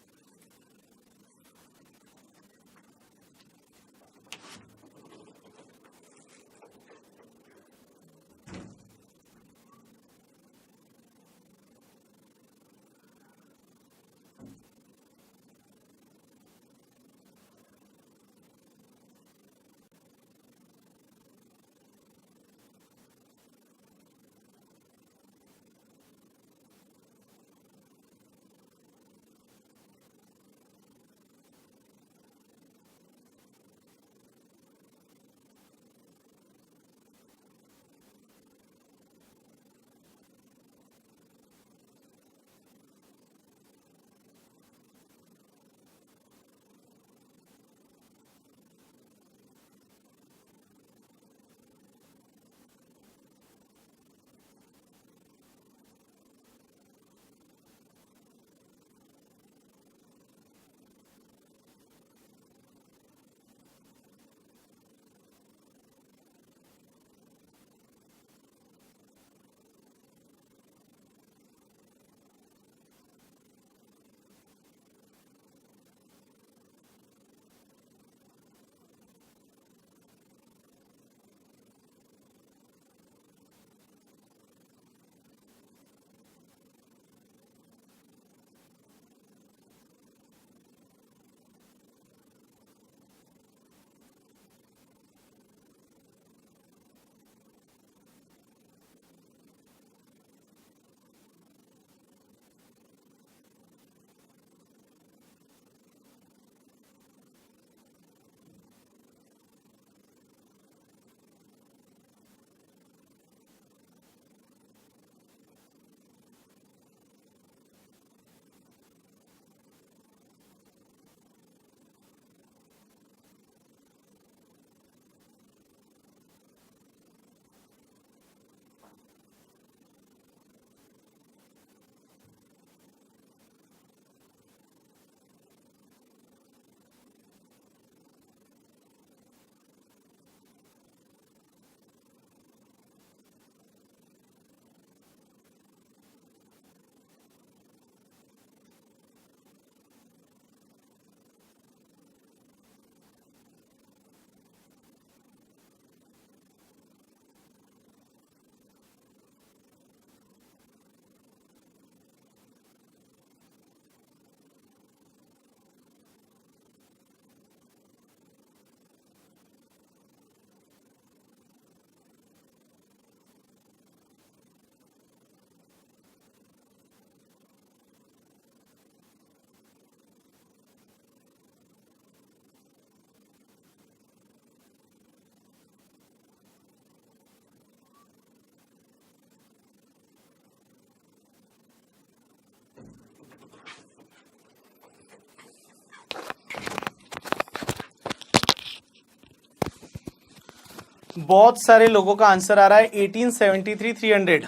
बहुत सारे लोगों का आंसर आ रहा है 1873 300,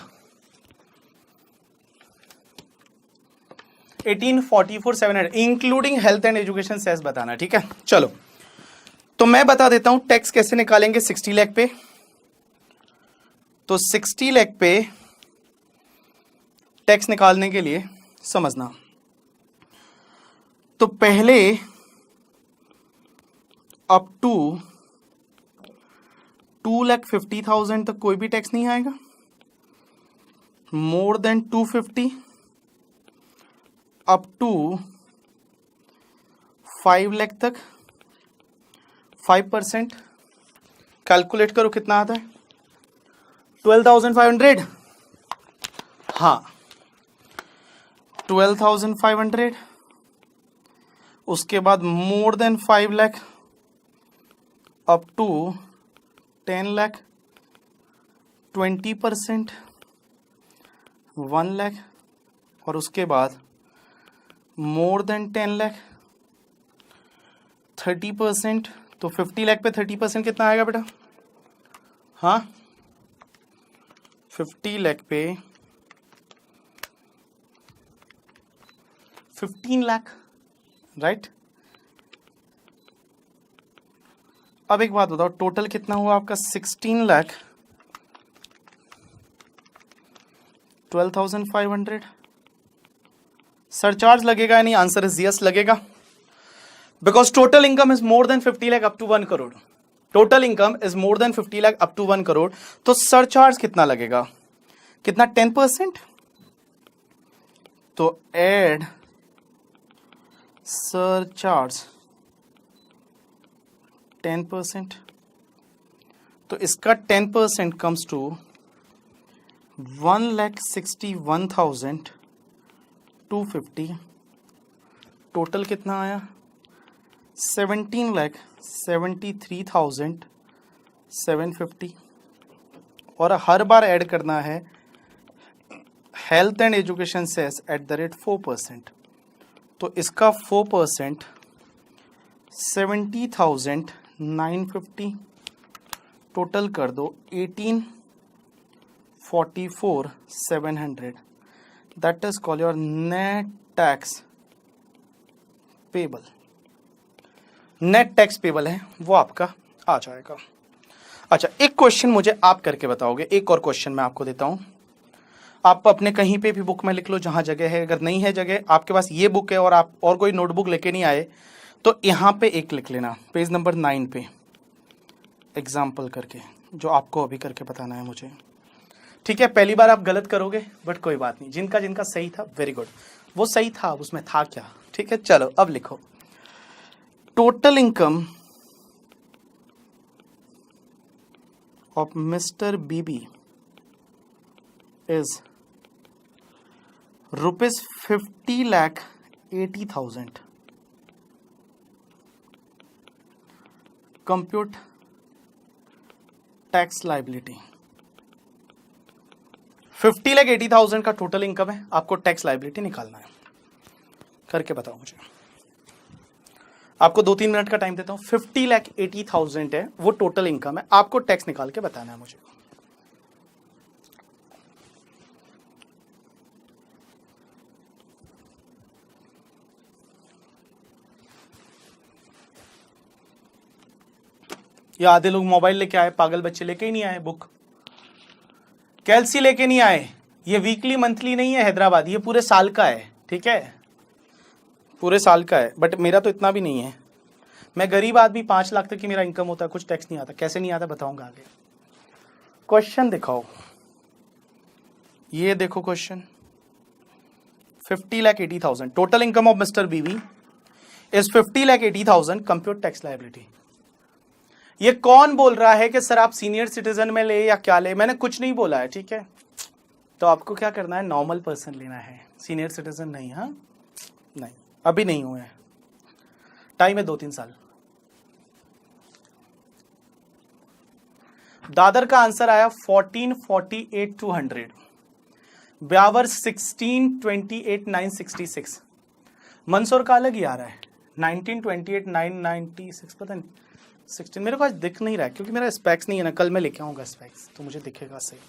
1844 700 including health and education cess बताना, ठीक है। चलो तो मैं बता देता हूं टैक्स कैसे निकालेंगे 60 लाख पे। तो 60 लाख पे टैक्स निकालने के लिए समझना, तो पहले अप टू 2,50,000 तक कोई भी टैक्स नहीं आएगा। More than 250 up to 5 lakh तक 5%। कैलकुलेट करो कितना आता है, 12,500। हाँ 12,500। उसके बाद more than 5 lakh up to 10 lakh 20%, 1 lakh. और उसके बाद मोर देन 10 लाख 30%। तो 50 लाख पे 30% कितना आएगा बेटा? हाँ 50 लाख पे 15 लाख, राइट। अब एक बात बताओ, टोटल कितना हुआ आपका? 16 लाख 12,500। सरचार्ज लगेगा या नहीं? आंसर इज यस, लगेगा। Because total income is more than 50 lakh up to 1 crore. Total income is more than 50 lakh up to 1 crore. तो सरचार्ज कितना लगेगा? कितना? 10%। तो एड सरचार्ज 10%। तो इसका 10% कम्स टू 1,61,250। टोटल कितना आया? 17,73,750। और हर बार ऐड करना है हेल्थ एंड एजुकेशन सेस @ 4%। तो इसका 4% 70,950। टोटल कर दो 18,44,700। That is call your net tax payable. Net tax payable है वो आपका आ जाएगा। अच्छा, एक क्वेश्चन मुझे आप करके बताओगे। एक और क्वेश्चन मैं आपको देता हूं, आप अपने कहीं पे भी बुक में लिख लो जहां जगह है। अगर नहीं है जगह, आपके पास ये बुक है और आप और कोई नोटबुक लेके नहीं आए, तो यहां पे एक लिख लेना, पेज नंबर 9 पे एग्जाम्पल करके, जो आपको अभी करके बताना है मुझे, ठीक है। पहली बार आप गलत करोगे बट कोई बात नहीं, जिनका जिनका सही था वेरी गुड, वो सही था, उसमें था क्या, ठीक है। चलो अब लिखो, total income of mister BB is ₹50,80,000. Compute tax liability. 50,80,000 का टोटल इनकम है, आपको टैक्स लाइबिलिटी निकालना है। करके बताओ मुझे, आपको 2-3 मिनट का टाइम देता हूं। 50,80,000 है वो टोटल इनकम है, आपको टैक्स निकाल के बताना है मुझे। या आधे लोग मोबाइल लेके आए, पागल बच्चे लेके ही नहीं आए बुक, कैलसी लेके नहीं आए। ये वीकली मंथली नहीं है हैदराबाद, ये पूरे साल का है, ठीक है, पूरे साल का है। बट मेरा तो इतना भी नहीं है, मैं गरीब आदमी, 5 लाख तक की मेरा इनकम होता है, कुछ टैक्स नहीं आता। कैसे नहीं आता बताऊंगा आगे। क्वेश्चन दिखाओ, ये देखो question, 50,80,000 total income of mister बीवी इज 50,80,000, कंप्यूट टैक्स लायबिलिटी। ये कौन बोल रहा है कि सर आप सीनियर सिटीजन में ले या क्या ले? मैंने कुछ नहीं बोला है, ठीक है। तो आपको क्या करना है, नॉर्मल पर्सन लेना है, सीनियर सिटीजन नहीं। हाँ नहीं, अभी नहीं हुए हैं, टाइम है 2-3 साल। दादर का आंसर आया 1448,200, ब्यावर 1628,966। मंदसौर का अलग ही आ रहा है 1928 996 पता नहीं 16 मेरे को आज दिख नहीं रहा है क्योंकि मेरा स्पेक्स नहीं है ना, कल मैं लेके आऊंगा स्पेक्स तो मुझे दिखेगा सही।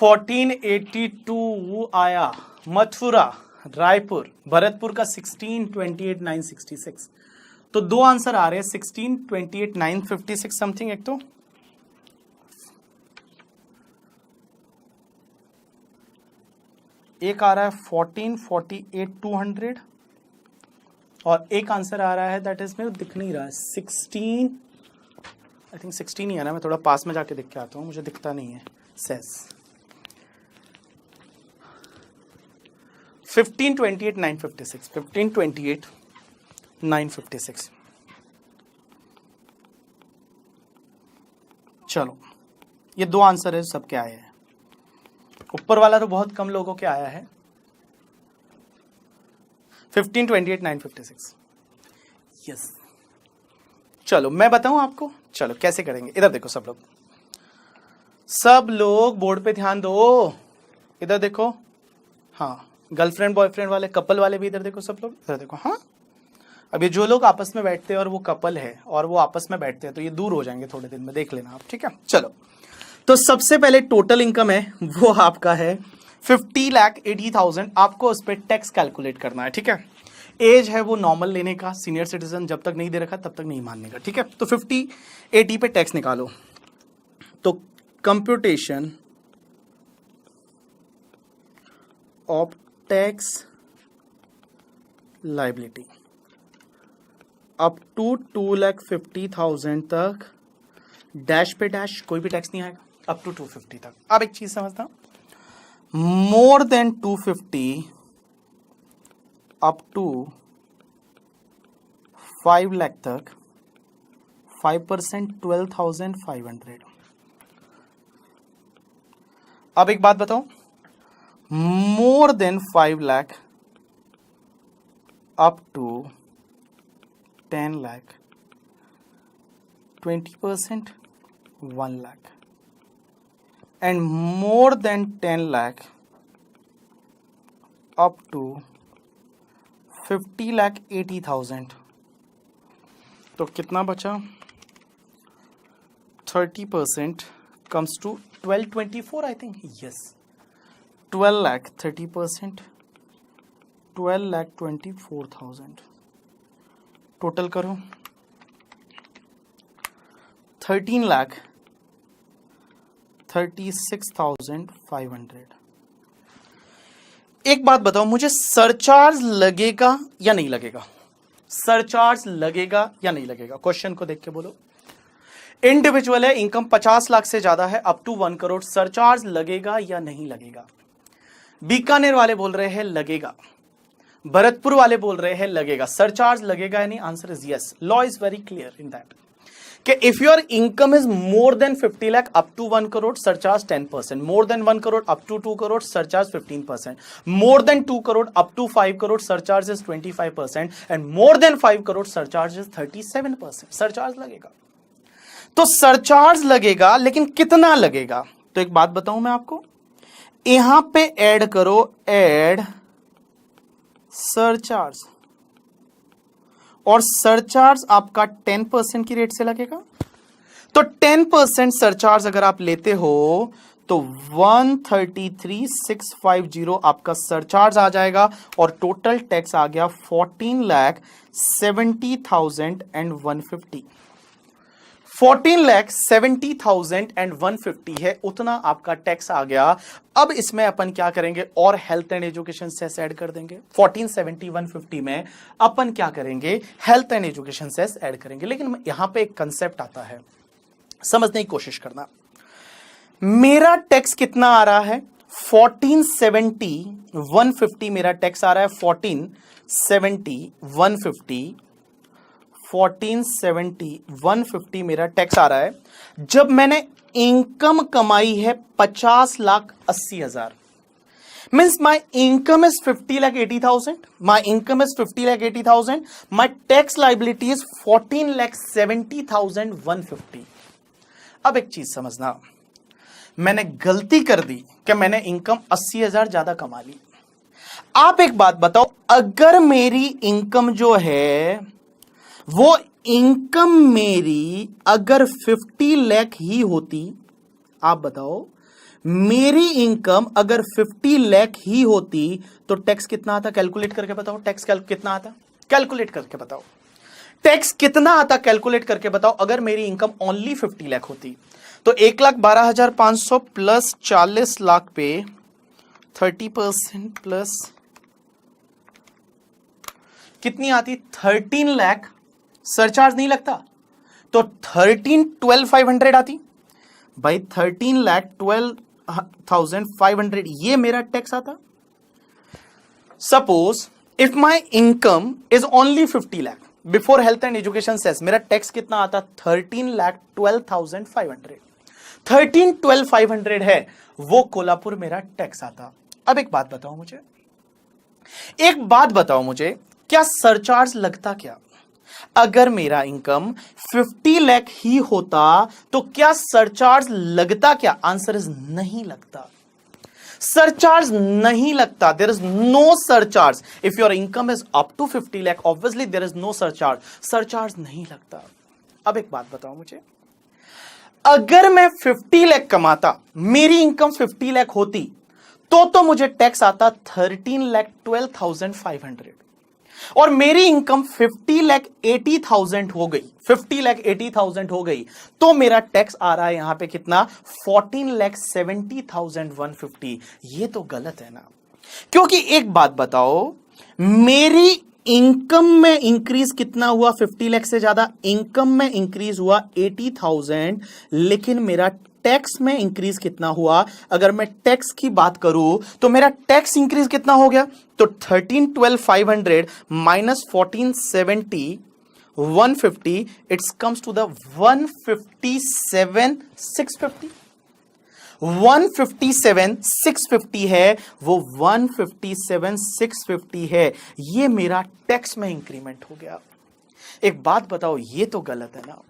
(1482) आया मथुरा, रायपुर, भरतपुर का 1628 966। तो दो आंसर आ रहे हैं 1628 956 समथिंग, एक तो एक आ रहा है 1448 200 और एक आंसर आ रहा है दैट इज मेरे दिख नहीं रहा है 16 आई थिंक 16 ही है ना, मैं थोड़ा पास में जाके देख के आता हूं, मुझे दिखता नहीं है। सेस 1528 956 1528 956। चलो ये दो आंसर है सबके आए हैं, ऊपर वाला तो बहुत कम लोगों के आया है 1528 956। यस चलो मैं बताऊं आपको, चलो कैसे करेंगे। इधर देखो सब लोग बोर्ड पे ध्यान दो, इधर देखो। हाँ गर्लफ्रेंड बॉयफ्रेंड वाले कपल वाले भी इधर देखो, सब लोग इधर देखो। हाँ अब ये जो लोग आपस में बैठते हैं और वो कपल है और वो आपस में बैठते हैं तो ये दूर हो जाएंगे थोड़े दिन में, देख लेना आप, ठीक है। चलो तो सबसे पहले टोटल इनकम है वो आपका है 50,80,000। आपको उस पर टैक्स कैलकुलेट करना है, ठीक है। एज है वो नॉर्मल लेने का, सीनियर सिटीजन जब तक नहीं दे रखा तब तक नहीं मानने का, ठीक है। तो 50-80 पे टैक्स निकालो। तो computation of tax liability up to 2,50,000 तक डैश पे डैश कोई भी टैक्स नहीं आएगा, अप टू 250 तक। अब एक चीज समझता, more than 250 up to 5 lakh तक 5% 12,500। अब एक बात बताओ, more than 5 lakh up to 10 lakh 20% 1 lakh and more than 10 lakh up to 50,80,000। तो कितना बचा? 30% comes to 1224 I think, yes 12 lakh 30% 12,24,000। Total करो 13,36,500। एक बात बताओ मुझे, सरचार्ज लगेगा या नहीं लगेगा? सरचार्ज लगेगा या नहीं लगेगा? क्वेश्चन को देख के बोलो। इंडिविजुअल है, इनकम 50 लाख से ज्यादा है, अप टू 1 करोड़, सरचार्ज लगेगा या नहीं लगेगा? बीकानेर वाले बोल रहे हैं लगेगा, भरतपुर वाले बोल रहे हैं लगेगा। सरचार्ज लगेगा या नहीं? Answer is yes. Law is very clear in that कि if your income is more than 50 lakh up to 1 crore surcharge 10%, more than 1 crore up to 2 crore surcharge 15%, more than 2 crore up to 5 crore surcharge is 25% and more than 5 crore surcharge is 37%। Surcharge लगेगा। तो surcharge लगेगा, लेकिन कितना लगेगा? तो एक बात बताऊं मैं आपको, यहां पे ऐड करो, ऐड सरचार्ज, और सरचार्ज आपका 10% की रेट से लगेगा। तो 10% सरचार्ज अगर आप लेते हो तो 133,650 आपका सरचार्ज आ जाएगा और टोटल टैक्स आ गया 14,70,150। 14,70,150 है, उतना आपका टैक्स आ गया। अब इसमें अपन क्या करेंगे, और health and education cess add कर देंगे। 14,70,150 में अपन क्या करेंगे, health and education cess add करेंगे। लेकिन यहां पे एक कंसेप्ट आता है, समझने की कोशिश करना। मेरा टैक्स कितना आ रहा है? 14,70,150 मेरा टैक्स आ रहा है। 14,70,150 1470 150 मेरा टैक्स आ रहा है जब मैंने इनकम कमाई है 50,80,000। Means my income is 50,80,000, my income is 50,80,000, my tax liability is 14,70,150। अब एक चीज समझना, मैंने गलती कर दी कि मैंने इनकम 80,000 ज्यादा कमा ली। आप एक बात बताओ, अगर मेरी इनकम जो है वो इनकम मेरी अगर 50 लाख ही होती, आप बताओ मेरी इनकम अगर 50 लाख ही होती तो टैक्स कितना आता? कैलकुलेट करके बताओ। टैक्स कितना आता? कैलकुलेट करके बताओ। टैक्स कितना आता? कैलकुलेट करके बताओ। अगर मेरी इनकम ओनली 50 लाख होती तो 1,12,500 प्लस 40 लाख पे 30% प्लस कितनी आती? 13 लाख। सरचार्ज नहीं लगता तो 12,500 आती भाई। 13,12,500 ये मेरा टैक्स आता। Suppose if my income is only 50 lakh before health and education cess, मेरा टैक्स कितना आता? 13,12,500। 13,12,500 है वो कोल्हापुर मेरा टैक्स आता। अब एक बात बताओ मुझे, क्या सरचार्ज लगता? क्या अगर मेरा इनकम 50 लाख ही होता तो क्या सरचार्ज लगता? क्या आंसर इज नहीं लगता। सरचार्ज नहीं लगता। There is no surcharge. If your income is up to 50 lakh obviously there is no surcharge. Surcharge नहीं लगता। अब एक बात बताओ मुझे, अगर मैं 50 लाख कमाता, मेरी इनकम 50 लाख होती तो मुझे टैक्स आता 13,12,500 और मेरी इनकम 50,80,000 हो गई, 50,80,000 हो गई तो मेरा टैक्स आ रहा है यहां पे कितना? 14,70,150। ये तो गलत है ना, क्योंकि एक बात बताओ, मेरी इनकम में इंक्रीज कितना हुआ? 50 लाख से ज्यादा इनकम में इंक्रीज हुआ 80,000, लेकिन मेरा टैक्स में इंक्रीज कितना हुआ? अगर मैं टैक्स की बात करूं तो मेरा टैक्स इंक्रीज कितना हो गया? तो 13,12,500 minus 14,70 150 it's comes to the 157,650। 157,650 है, वो 157,650 है। ये मेरा टैक्स में इंक्रीमेंट हो गया। एक बात बताओ, ये तो गलत है ना।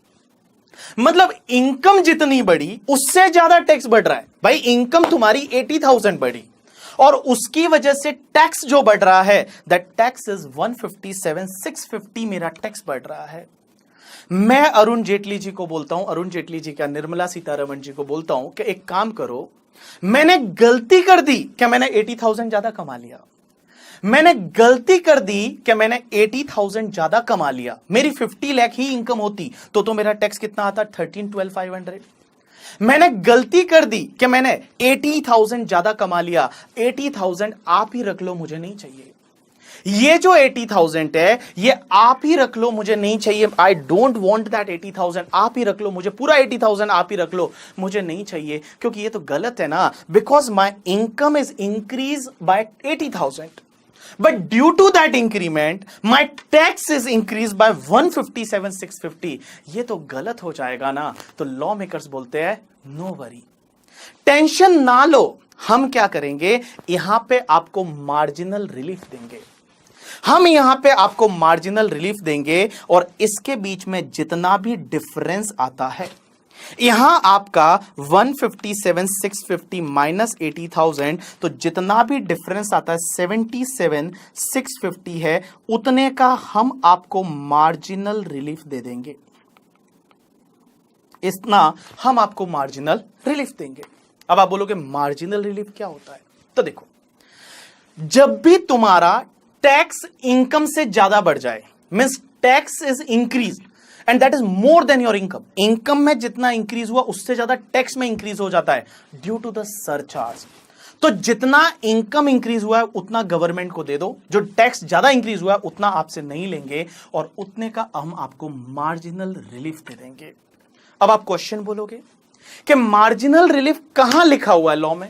मतलब इनकम जितनी बढ़ी उससे ज्यादा टैक्स बढ़ रहा है। भाई इनकम तुम्हारी 80,000 बढ़ी और उसकी वजह से टैक्स जो बढ़ रहा है, दैट टैक्स इज 157,650 मेरा टैक्स बढ़ रहा है। मैं अरुण जेटली जी को बोलता हूं, अरुण जेटली जी का निर्मला सीतारमण जी को बोलता हूं कि एक काम करो, मैंने गलती कर दी कि मैंने 80,000 ज्यादा कमा लिया। मैंने गलती कर दी कि मैंने 80,000 ज्यादा कमा लिया। मेरी 50 लाख ही इनकम होती तो मेरा टैक्स कितना आता? 13,12,500। मैंने गलती कर दी कि मैंने 80,000 ज्यादा कमा लिया। 80,000 आप ही रख लो, मुझे नहीं चाहिए। ये जो 80,000 है ये आप ही रख लो, मुझे नहीं चाहिए। I don't want that 80,000। आप ही रख लो, मुझे पूरा 80,000 आप ही रख लो, मुझे नहीं चाहिए। क्योंकि ये तो गलत है ना, because my income is increase by 80,000 but due to that increment my tax is increased by 157,650। ये तो गलत हो जाएगा ना। तो लॉ मेकर्स बोलते हैं नो वरी, टेंशन ना लो। हम क्या करेंगे, यहां पे आपको मार्जिनल रिलीफ देंगे। हम यहां पे आपको मार्जिनल रिलीफ देंगे और इसके बीच में जितना भी डिफरेंस आता है, यहां आपका 157,650 माइनस 80,000, तो जितना भी डिफरेंस आता है 77,650 है, उतने का हम आपको मार्जिनल रिलीफ दे देंगे। इतना हम आपको मार्जिनल रिलीफ देंगे। अब आप बोलोगे मार्जिनल रिलीफ क्या होता है? तो देखो, जब भी तुम्हारा टैक्स इनकम से ज्यादा बढ़ जाए, means tax is increase and that is more then your income. Income में जितना इंक्रीज हुआ उससे ज्यादा टैक्स में इंक्रीज हो जाता है ड्यू टू द सरचार्ज। तो जितना इनकम इंक्रीज हुआ है उतना गवर्नमेंट को दे दो, जो टैक्स ज्यादा इंक्रीज हुआ है उतना आपसे नहीं लेंगे और उतने का हम आपको मार्जिनल रिलीफ दे देंगे। अब आप क्वेश्चन बोलोगे कि मार्जिनल रिलीफ कहां लिखा हुआ है लॉ में?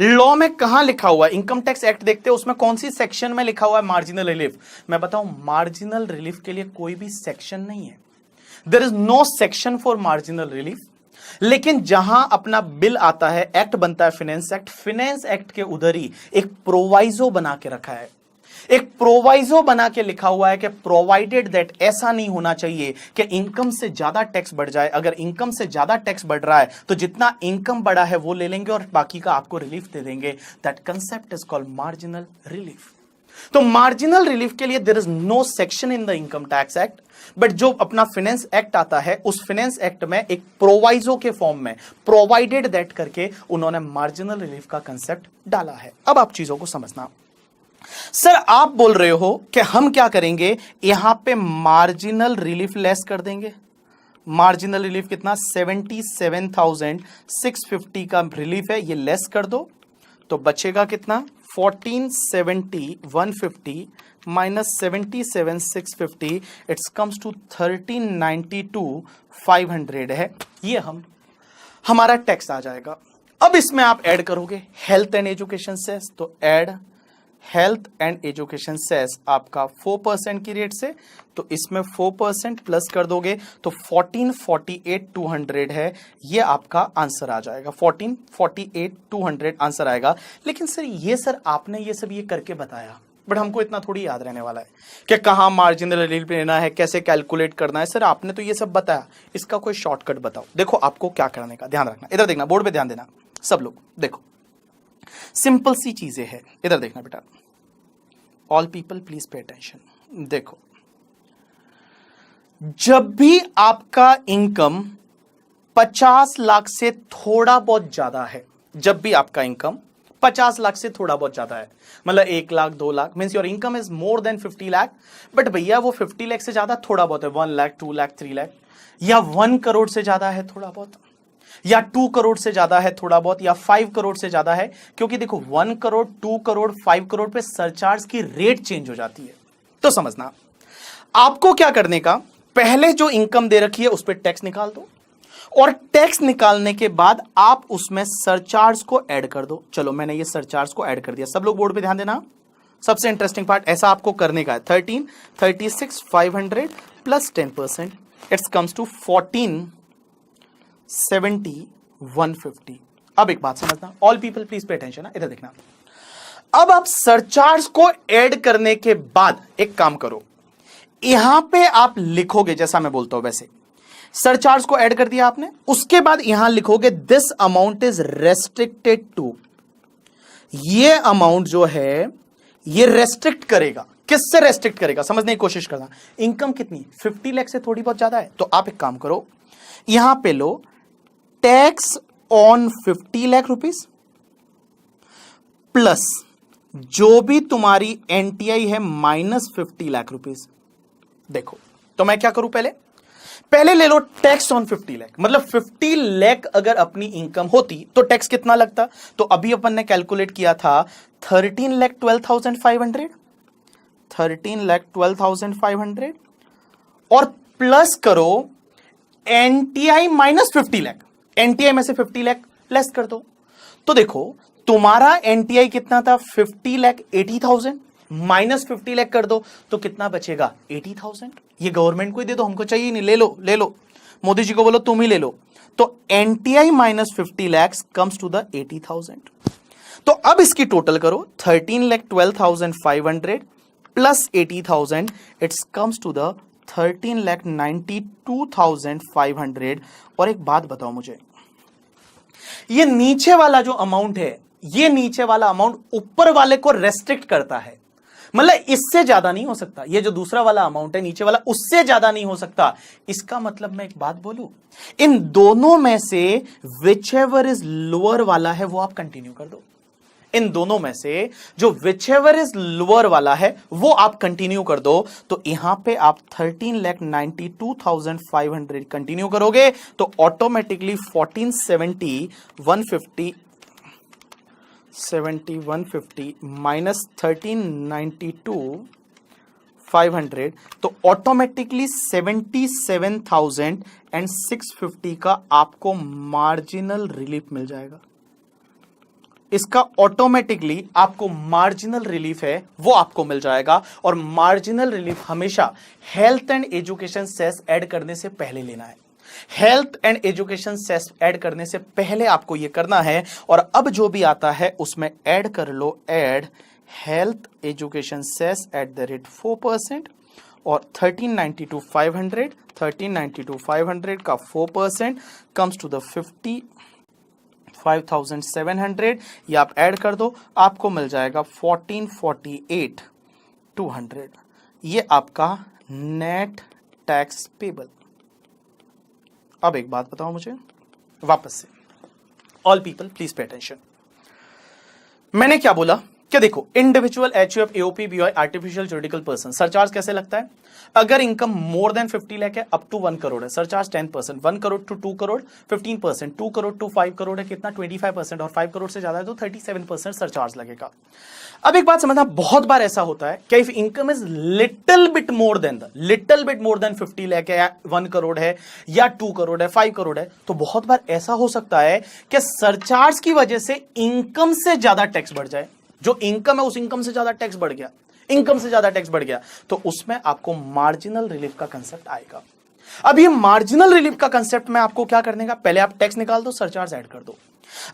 लॉ में कहां लिखा हुआ है? इनकम टैक्स एक्ट देखते हैं, उसमें कौन सी सेक्शन में लिखा हुआ है मार्जिनल रिलीफ? मैं बताऊं, मार्जिनल रिलीफ के लिए कोई भी सेक्शन नहीं है। There is no section for marginal relief. लेकिन जहां अपना बिल आता है, एक्ट बनता है फिनेंस एक्ट के उधर ही एक प्रोवाइजो बना के रखा है। एक प्रोवाइजो बना के लिखा हुआ है कि प्रोवाइडेड दैट, ऐसा नहीं होना चाहिए कि इनकम से ज्यादा टैक्स बढ़ जाए। अगर इनकम से ज्यादा टैक्स बढ़ रहा है तो जितना इनकम बढ़ा है वो ले लेंगे और बाकी का आपको रिलीफ दे देंगे। That concept is called marginal relief. तो मार्जिनल रिलीफ के लिए there is no section in the income tax act, but जो अपना फाइनेंस एक्ट आता है, उस फाइनेंस एक्ट में एक प्रोवाइजो के फॉर्म में प्रोवाइडेड दैट करके उन्होंने मार्जिनल रिलीफ का कंसेप्ट डाला है। अब आप चीजों को समझना। सर आप बोल रहे हो कि हम क्या करेंगे, यहां पे मार्जिनल रिलीफ लेस कर देंगे। मार्जिनल रिलीफ कितना? 77,650 का रिलीफ है, ये लेस कर दो तो बचेगा कितना? 1470,150 माइनस 77,650, इट्स कम्स टू 1392,500 है। ये हमारा टैक्स आ जाएगा। अब इसमें आप ऐड करोगे हेल्थ एंड एजुकेशन सेस, तो add health and education cess आपका 4% की रेट से, तो इसमें 4% प्लस कर दोगे तो 1448,200 है। ये आपका आंसर आ जाएगा, 1448,200 आंसर आएगा। लेकिन सर आपने ये सब ये करके बताया, बट हमको इतना थोड़ी याद रहने वाला है कि कहां मार्जिनल रिलीफ लेना है, कैसे कैलकुलेट करना है। सर आपने तो ये सब बताया, इसका कोई शॉर्टकट बताओ। देखो आपको क्या करने का, ध्यान रखना, इधर देखना, बोर्ड पे ध्यान देना सब लोग। देखो सिंपल सी चीजें हैं, इधर देखना बेटा, all people please pay attention. देखो जब भी आपका इनकम 50 लाख से थोड़ा बहुत ज्यादा है, जब भी आपका इनकम 50 लाख से थोड़ा बहुत ज्यादा है, मतलब 1 lakh 2 lakh, means your income is more than 50 lakh, but भैया वो 50 लाख से ज्यादा थोड़ा बहुत है, 1 लाख 2 लाख 3 लाख, या 1 करोड़ से ज्यादा है थोड़ा बहुत, या 2 करोड़ से ज्यादा है थोड़ा बहुत, या 5 करोड़ से ज्यादा है। क्योंकि देखो 1 करोड़ 2 करोड़ 5 करोड़ पे सरचार्ज की रेट चेंज हो जाती है। तो समझना, आपको क्या करने का, पहले जो इनकम दे रखी है उस पर टैक्स निकाल दो, और टैक्स निकालने के बाद आप उसमें सरचार्ज को ऐड कर दो। चलो मैंने ये सरचार्ज को ऐड कर दिया, सब लोग बोर्ड पे ध्यान देना, सबसे इंटरेस्टिंग पार्ट, ऐसा आपको करने का है। 1336,500 प्लस 10%, इट्स कम्स टू 1470,150। अब एक बात समझना, all people please pay attention, इधर देखना। अब आप सरचार्ज को ऐड करने के बाद एक काम करो, यहां पे आप लिखोगे, जैसा मैं बोलता हूं वैसे, सरचार्ज को ऐड कर दिया आपने, उसके बाद यहां लिखोगे this amount is restricted to. ये अमाउंट जो है ये रेस्ट्रिक्ट करेगा, किससे रेस्ट्रिक्ट करेगा समझने की कोशिश करना। इनकम कितनी, 50 लाख से थोड़ी बहुत ज्यादा है, तो आप एक काम करो, यहां पे लो tax on 50 lakh rupees plus जो भी तुम्हारी एनटीआई है माइनस 50 लाख रुपीस। देखो तो मैं क्या करूं, पहले ले लो टैक्स ऑन 50 लाख, मतलब 50 लाख अगर अपनी इनकम होती तो टैक्स कितना लगता। तो अभी अपन ने कैलकुलेट किया था 13,12,500, 13,12,500 और प्लस करो एनटीआई माइनस 50 लाख, एनटीआई में से 50 लाख लेस कर दो। तो देखो तुम्हारा एनटीआई कितना था, 50 लाख 80,000, माइनस 50 लाख कर दो तो कितना बचेगा, 80,000। ये गवर्नमेंट को ही दे दो, हमको चाहिए नहीं, ले लो, मोदी जी को बोलो तुम ही ले लो। तो NTI minus 50 lakh comes to the 80,000। तो अब इसकी टोटल करो, 13,12,500 plus 80,000, it's comes to the 13,92,500। और एक बात बताओ मुझे, ये नीचे वाला जो अमाउंट है, ये नीचे वाला अमाउंट ऊपर वाले को रेस्ट्रिक्ट करता है, मतलब इससे ज्यादा नहीं हो सकता। ये जो दूसरा वाला अमाउंट है नीचे वाला, उससे ज्यादा नहीं हो सकता। इसका मतलब मैं एक बात बोलूं, इन दोनों में से विच एवर इज लोअर वाला है वो आप कंटिन्यू कर दो। इन दोनों में से जो विच एवर इज लोअर वाला है वो आप कंटिन्यू कर दो। तो यहां पे आप 13,92,500 कंटिन्यू करोगे तो ऑटोमेटिकली 1,450 माइनस 13,92,500, तो ऑटोमेटिकली 77,650 का आपको मार्जिनल रिलीफ मिल जाएगा। इसका ऑटोमेटिकली आपको मार्जिनल रिलीफ है वो आपको मिल जाएगा। और मार्जिनल रिलीफ हमेशा health and education cess add करने से पहले लेना है। Health and education cess add करने से पहले आपको यह करना है। और अब जो भी आता है उसमें ऐड कर लो, add health education cess at the rate 4% और 1392,500 1392,500 का 4% कम्स टू द 55,700। ये आप ऐड कर दो, आपको मिल जाएगा 1448,200। ये आपका नेट टैक्स पेबल। अब एक बात बताओ मुझे वापस से, all people please pay attention. मैंने क्या बोला कि देखो, individual, HUF, AOP, BOI, artificial juridical person, surcharge कैसे लगता है? अगर इनकम मोर देन 50 लाख है, अप टू 1 करोड़ है, surcharge 10%, 1 crore to 2 crore 15%, 2 crore to 5 crore है कितना 25%, और 5 करोड़ से ज्यादा है तो 37% सरचार्ज लगेगा। अब एक बात समझना, बहुत बार ऐसा होता है कि if income is little bit more than 50 lakh है, 1 करोड़ है या 2 करोड़ है, 5 करोड़ है, तो बहुत बार ऐसा हो सकता है कि सरचार्ज की वजह से इनकम से ज्यादा टैक्स बढ़ जाए। जो इनकम है उस इनकम से ज्यादा टैक्स बढ़ गया, इनकम से ज्यादा टैक्स बढ़ गया, तो उसमें आपको मार्जिनल रिलीफ का कंसेप्ट आएगा। अब ये मार्जिनल रिलीफ का कंसेप्ट में आपको क्या करने का, पहले आप टैक्स निकाल दो, सरचार्ज ऐड कर दो।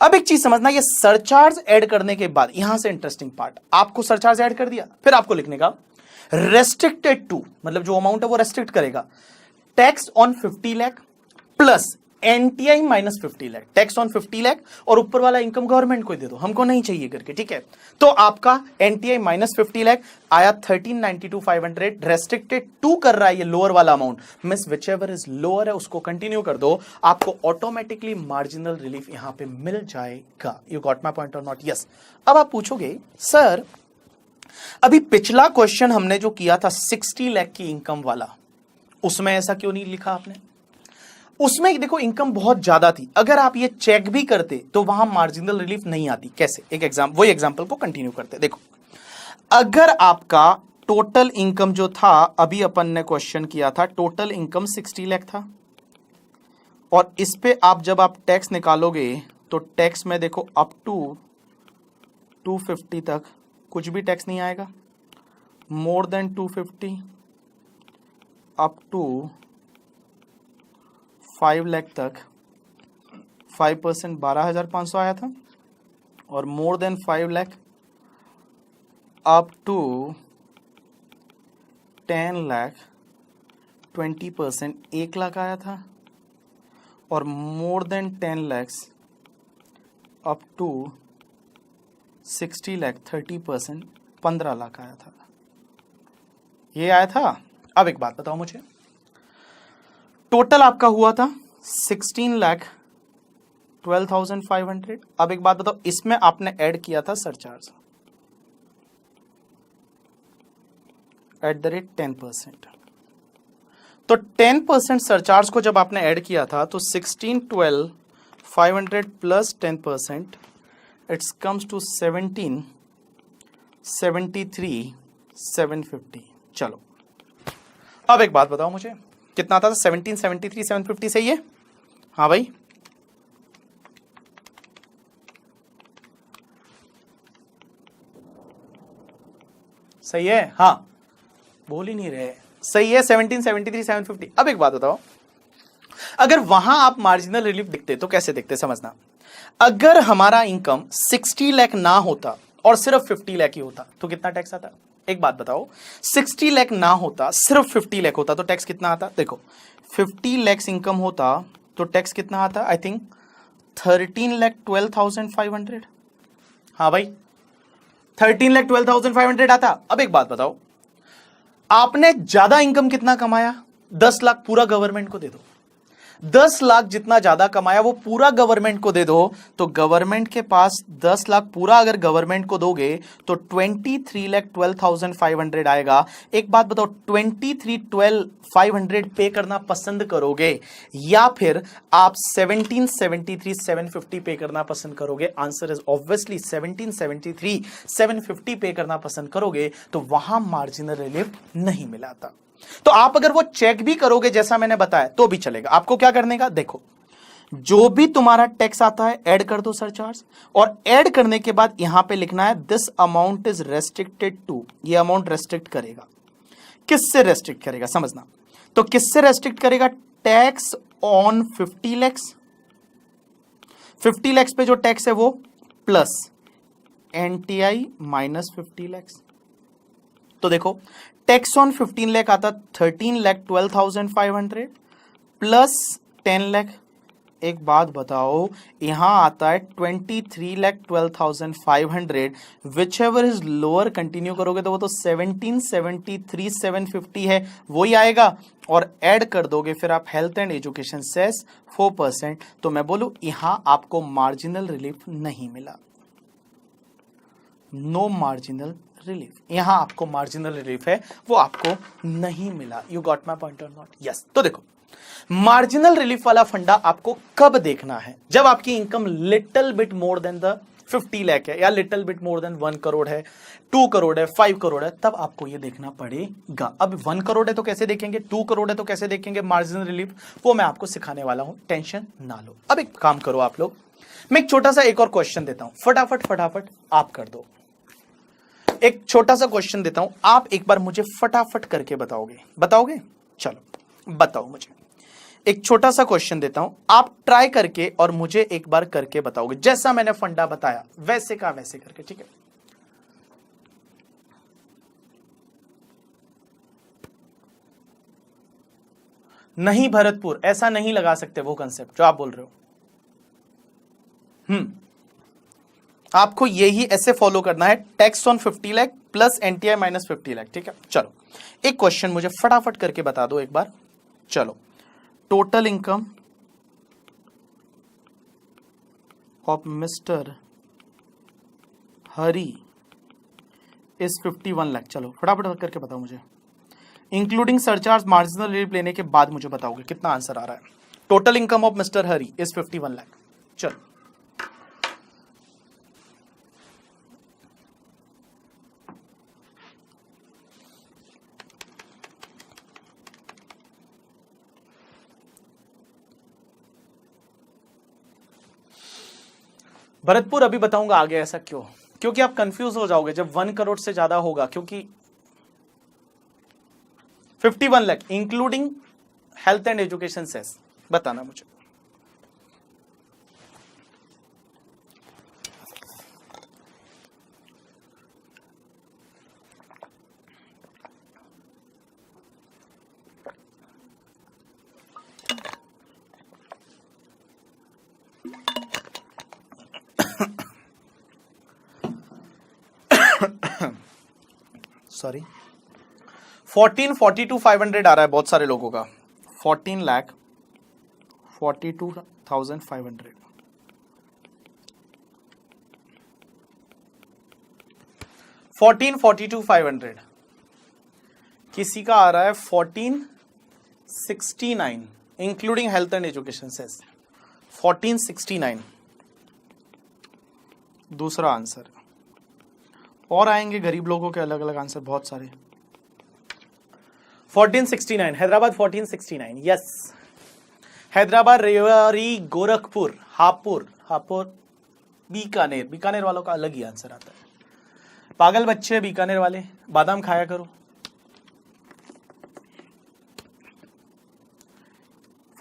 अब एक चीज समझना, ये सरचार्ज ऐड करने के बाद यहां से इंटरेस्टिंग पार्ट, आपको सरचार्ज ऐड कर दिया, फिर आपको लिखने का रेस्ट्रिक्टेड टू, मतलब जो अमाउंट है वो रेस्ट्रिक्ट करेगा, tax on 50 lakh plus NTI minus 50 lakh, tax on 50 lakh और ऊपर वाला इनकम गवर्नमेंट को दे दो, हमको नहीं चाहिए करके, ठीक है। तो आपका एनटीआई माइनस 50 लाख आया 1392,500, रेस्ट्रिक्टेड टू कर रहा है ये लोअर वाला amount, miss which ever is lower है उसको कंटिन्यू कर दो, आपको ऑटोमेटिकली मार्जिनल रिलीफ यहां पे मिल जाएगा। You got my point or not? Yes. अब आप पूछोगे सर, अभी पिछला क्वेश्चन हमने जो किया था 60 लाख की इनकम वाला, उसमें ऐसा क्यों नहीं लिखा आपने? उसमें देखो इनकम बहुत ज्यादा थी, अगर आप ये चेक भी करते तो वहां मार्जिनल रिलीफ नहीं आती। कैसे? एक वही एग्जांपल को कंटिन्यू करते। देखो, अगर आपका टोटल इनकम जो था, अभी अपन ने क्वेश्चन किया था, टोटल इनकम 60 लाख था, और इस पे आप जब आप टैक्स निकालोगे तो टैक्स में देखो अप टू 250 तक कुछ भी टैक्स नहीं आएगा, more than 250 up to 5 lakh तक 5% 12,500 आया था, और more than 5 lakh up to 10 lakh 20% 1 lakh आया था, और more than 10 lakhs up to 60 lakh 30% 15 lakh आया था। ये आया था। अब एक बात बताओ मुझे, टोटल आपका हुआ था 16,12,500। अब एक बात बताओ, इसमें आपने ऐड किया था सरचार्ज एट द रेट 10%। तो 10% सरचार्ज को जब आपने ऐड किया था तो 16,12,500 प्लस 10% इट्स कम्स टू 17,73,750। चलो अब एक बात बताओ मुझे, कितना आता था? 17,73,750 सही है? हाँ भाई, सही है? हाँ, बोल ही नहीं रहे। सही है, 17,73,750। अब एक बात बताओ, अगर वहां आप मार्जिनल रिलीफ दिखते तो कैसे दिखते, समझना। अगर हमारा इनकम 60 लाख ना होता और सिर्फ 50 लाख ही होता तो कितना टैक्स आता? एक बात बताओ, 60 लाख ना होता, सिर्फ 50 लाख होता तो टैक्स कितना आता? देखो, 50 लाख इनकम होता तो टैक्स कितना आता? I think 13,12,500। हाँ भाई, 13,12,500 आता। अब एक बात बताओ, आपने ज्यादा इनकम कितना कमाया? 10 लाख पूरा गवर्नमेंट को दे दो। 10 लाख जितना ज्यादा कमाया वो पूरा गवर्नमेंट को दे दो, तो गवर्नमेंट के पास 10 लाख पूरा अगर गवर्नमेंट को दोगे तो 23,12,500 आएगा। एक बात बताओ, 23,12,500 पे करना पसंद करोगे या फिर आप 17,73,750 पे करना पसंद करोगे? आंसर इज ऑब्वियसली 17,73,750 पे करना पसंद करोगे, तो वहां मार्जिनल रिलीफ नहीं मिलाता। तो आप अगर वो चेक भी करोगे जैसा मैंने बताया तो भी चलेगा। आपको क्या करने का, देखो, जो भी तुम्हारा टैक्स आता है ऐड कर दो सरचार्ज, और ऐड करने के बाद यहां पे लिखना है this amount is restricted to, ये अमाउंट रेस्ट्रिक्ट करेगा, किससे रेस्ट्रिक्ट करेगा समझना, तो किससे रेस्ट्रिक्ट करेगा, टैक्स ऑन 50 लैक्स, 50 लैक्स पे जो टैक्स है वो प्लस एनटीआई माइनस 50 लैक्स। तो देखो टैक्स ऑन 15 लाख आता 13,12,500 प्लस 10 लाख, एक बात बताओ यहां आता है 23,12,500, which ever is lower, continue करोगे तो वो तो 17,73,750 है, वही आएगा, और ऐड कर दोगे फिर आप हेल्थ एंड एजुकेशन सेस 4%, तो मैं बोलूं यहां आपको मार्जिनल रिलीफ नहीं मिला, नो मार्जिनल रिलीफ, यहां आपको मार्जिनल रिलीफ है वो आपको नहीं मिला। You got my point or not? Yes. तो देखो मार्जिनल रिलीफ वाला फंडा आपको कब देखना है, जब आपकी income little bit more than the 50 lakh है, या little bit more than 1 crore है, 2 करोड़ है, 5 करोड़ है, तब आपको ये देखना पड़ेगा। अब 1 करोड़ है तो कैसे देखेंगे, 2 करोड़ है तो कैसे देखेंगे मार्जिनल रिलीफ, वो मैं आपको सिखाने वाला हूं, टेंशन ना लो। अब एक काम करो आप लोग, मैं एक छोटा सा एक और क्वेश्चन देता हूं, फटाफट आप कर दो। एक छोटा सा क्वेश्चन देता हूं, आप एक बार मुझे फटाफट करके बताओगे? चलो बताओ मुझे, एक छोटा सा क्वेश्चन देता हूं, आप ट्राई करके और मुझे एक बार करके बताओगे, जैसा मैंने फंडा बताया वैसे का वैसे करके, ठीक है? नहीं भरतपुर, ऐसा नहीं लगा सकते वो कंसेप्ट जो आप बोल रहे हो। आपको यही ऐसे फॉलो करना है, tax on 50 lakh plus NTI minus 50 lakh, ठीक है? चलो एक क्वेश्चन मुझे फटाफट करके बता दो एक बार। चलो, total income of mister Hari is 51 lakh, चलो फटाफट करके बताओ मुझे, इंक्लूडिंग सरचार्ज मार्जिनल रिलीफ लेने के बाद मुझे बताओगे कितना आंसर आ रहा है। Total income of mister Hari is 51 lakh, चलो भरतपुर अभी बताऊंगा आगे, ऐसा क्यों, क्योंकि आप कंफ्यूज हो जाओगे जब 1 करोड़ से ज्यादा होगा, क्योंकि 51 lakh including health and education cess, बताना मुझे। सॉरी 14,42,500 आ रहा है बहुत सारे लोगों का, 14,42,500, 14,42,500, किसी का आ रहा है 14,69 including health and education cess, 14,69 दूसरा आंसर, और आएंगे गरीब लोगों के अलग अलग आंसर बहुत सारे। 1469 हैदराबाद, 1469 यस, हैदराबाद, रेवाड़ी, गोरखपुर, हापुड़, बीकानेर वालों का अलग ही आंसर आता है। पागल बच्चे बीकानेर वाले, बादाम खाया करो।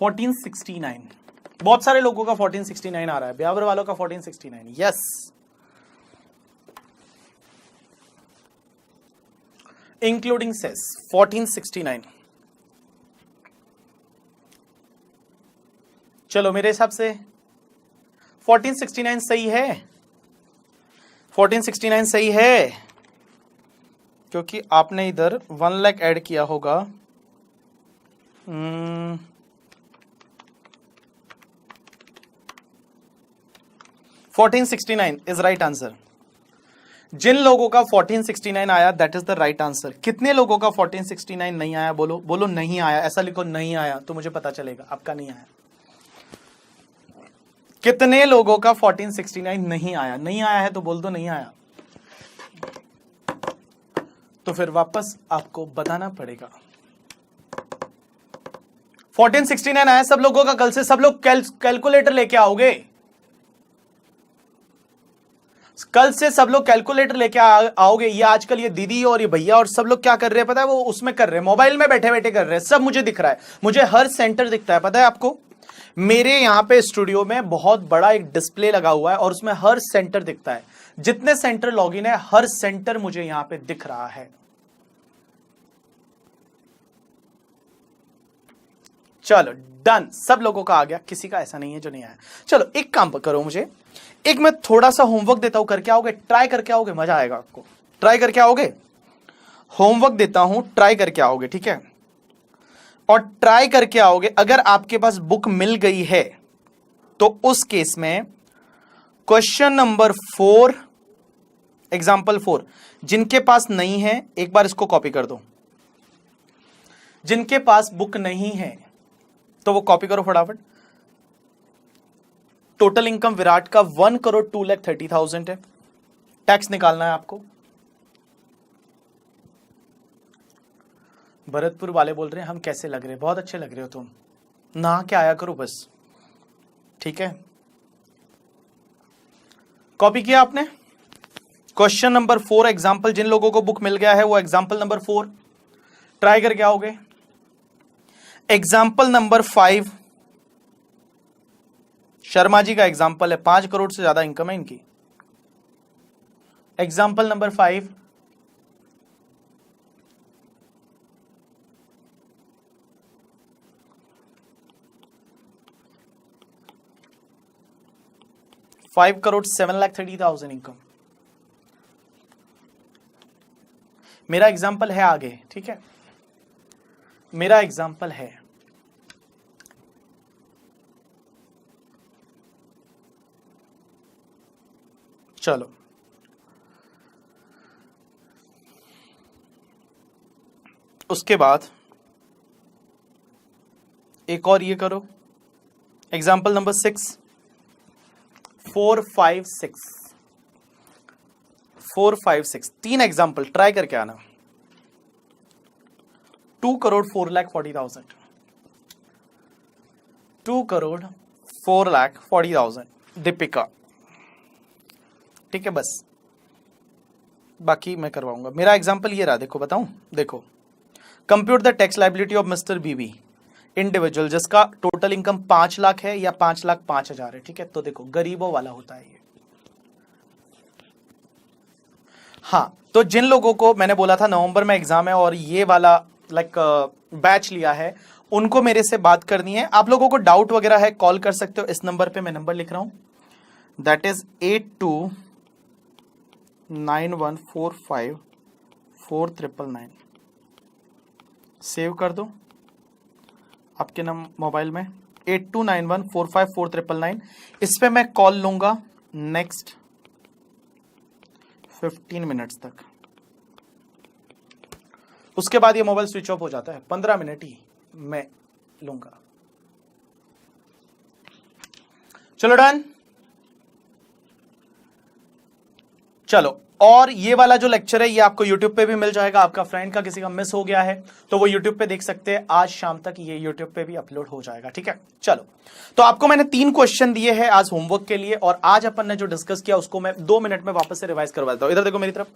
1469 बहुत सारे लोगों का 1469 आ रहा है, ब्यावर वालों का 1469 यस। Including cess 1469। चलो मेरे हिसाब से 1469 सही है, 1469 सही है, क्योंकि आपने इधर 1 लाख ऐड किया होगा। 1469 इज राइट आंसर। जिन लोगों का 1469 आया that is the right answer. कितने लोगों का 1469 नहीं आया, बोलो नहीं आया, ऐसा लिखो नहीं आया तो मुझे पता चलेगा आपका नहीं आया। कितने लोगों का 1469 नहीं आया, नहीं आया है तो बोल दो नहीं आया, तो फिर वापस आपको बताना पड़ेगा। 1469 आया सब लोगों का कल से। सब लोग कैलकुलेटर लेके आओगे कल से, सब लोग कैलकुलेटर लेके आओगे। ये आजकल ये दीदी और ये भैया और सब लोग क्या कर रहे हैं पता है, वो उसमें कर रहे हैं, मोबाइल में बैठे बैठे कर रहे हैं। सब मुझे दिख रहा है, मुझे हर सेंटर दिखता है, पता है आपको। मेरे यहां पे स्टूडियो में बहुत बड़ा एक डिस्प्ले लगा हुआ है और उसमें हर सेंटर दिखता है। जितने सेंटर लॉगिन है हर सेंटर मुझे यहां पे दिख रहा है। चलो डन, सब लोगों का आ गया, किसी का ऐसा नहीं है जो नहीं आया। चलो एक काम करो, मुझे एक मैं थोड़ा सा होमवर्क देता हूं, करके आओगे, ट्राई करके आओगे, मजा आएगा आपको। ट्राई करके आओगे, होमवर्क देता हूं, ट्राई करके आओगे, ठीक है। और ट्राई करके आओगे, अगर आपके पास बुक मिल गई है तो उस केस में क्वेश्चन नंबर 4 एग्जाम्पल 4, जिनके पास नहीं है एक बार इसको कॉपी कर दो। जिनके पास बुक नहीं है तो वो कॉपी करो फटाफट। टोटल इनकम विराट का 1,02,30,000 है। टैक्स निकालना है आपको। भरतपुर वाले बोल रहे हैं हम कैसे लग रहे हैं, बहुत अच्छे लग रहे हो तुम, नहा के आया करो बस, ठीक है। कॉपी किया आपने। क्वेश्चन नंबर 4 एग्जाम्पल, जिन लोगों को बुक मिल गया है वो एग्जाम्पल नंबर 4 ट्राई करके आओगे। एग्जाम्पल नंबर 5 शर्मा जी का एग्जाम्पल है, 5 करोड़ से ज्यादा इनकम है इनकी। Example number 5 5 crore 7,30,000 income. मेरा एग्जाम्पल है आगे, ठीक है, मेरा एग्जाम्पल है। चलो उसके बाद एक और ये करो, एग्जाम्पल नंबर 6 4, 5, 6 4, 5, 6 3 एग्जाम्पल ट्राई करके आना। 2 करोड़ 4,40,000 2 करोड़ 4,40,000 दीपिका, ठीक है, बस बाकी मैं करवाऊंगा। मेरा एग्जाम्पल ये रहा, देखो बताऊं, देखो compute the tax liability of mister BB individual, जिसका टोटल इनकम 5 लाख है या 5,05,000 है, ठीक है। तो देखो गरीबों वाला होता है ये। हाँ, तो जिन लोगों को मैंने बोला था नवंबर में एग्जाम है और ये वाला बैच लिया है, उनको मेरे से बात करनी है। आप लोगों को डाउट वगैरह है कॉल कर सकते हो इस नंबर पे, मैं नंबर लिख रहा हूं, दैट इज 8291454399। सेव कर दो आपके मोबाइल में 8291454399। इस पे मैं कॉल लूंगा नेक्स्ट 15 मिनट्स तक, उसके बाद ये मोबाइल स्विच ऑफ हो जाता है, 15 मिनट ही मैं लूंगा। चलो डन। चलो, और ये वाला जो लेक्चर है ये आपको YouTube पे भी मिल जाएगा। आपका फ्रेंड का किसी का मिस हो गया है तो वो YouTube पे देख सकते हैं, आज शाम तक ये YouTube पे भी अपलोड हो जाएगा, ठीक है। चलो, तो आपको मैंने 3 क्वेश्चन दिए हैं आज होमवर्क के लिए, और आज अपन ने जो डिस्कस किया उसको मैं 2 मिनट में वापस से रिवाइज करवा देता हूं। इधर देखो मेरी तरफ,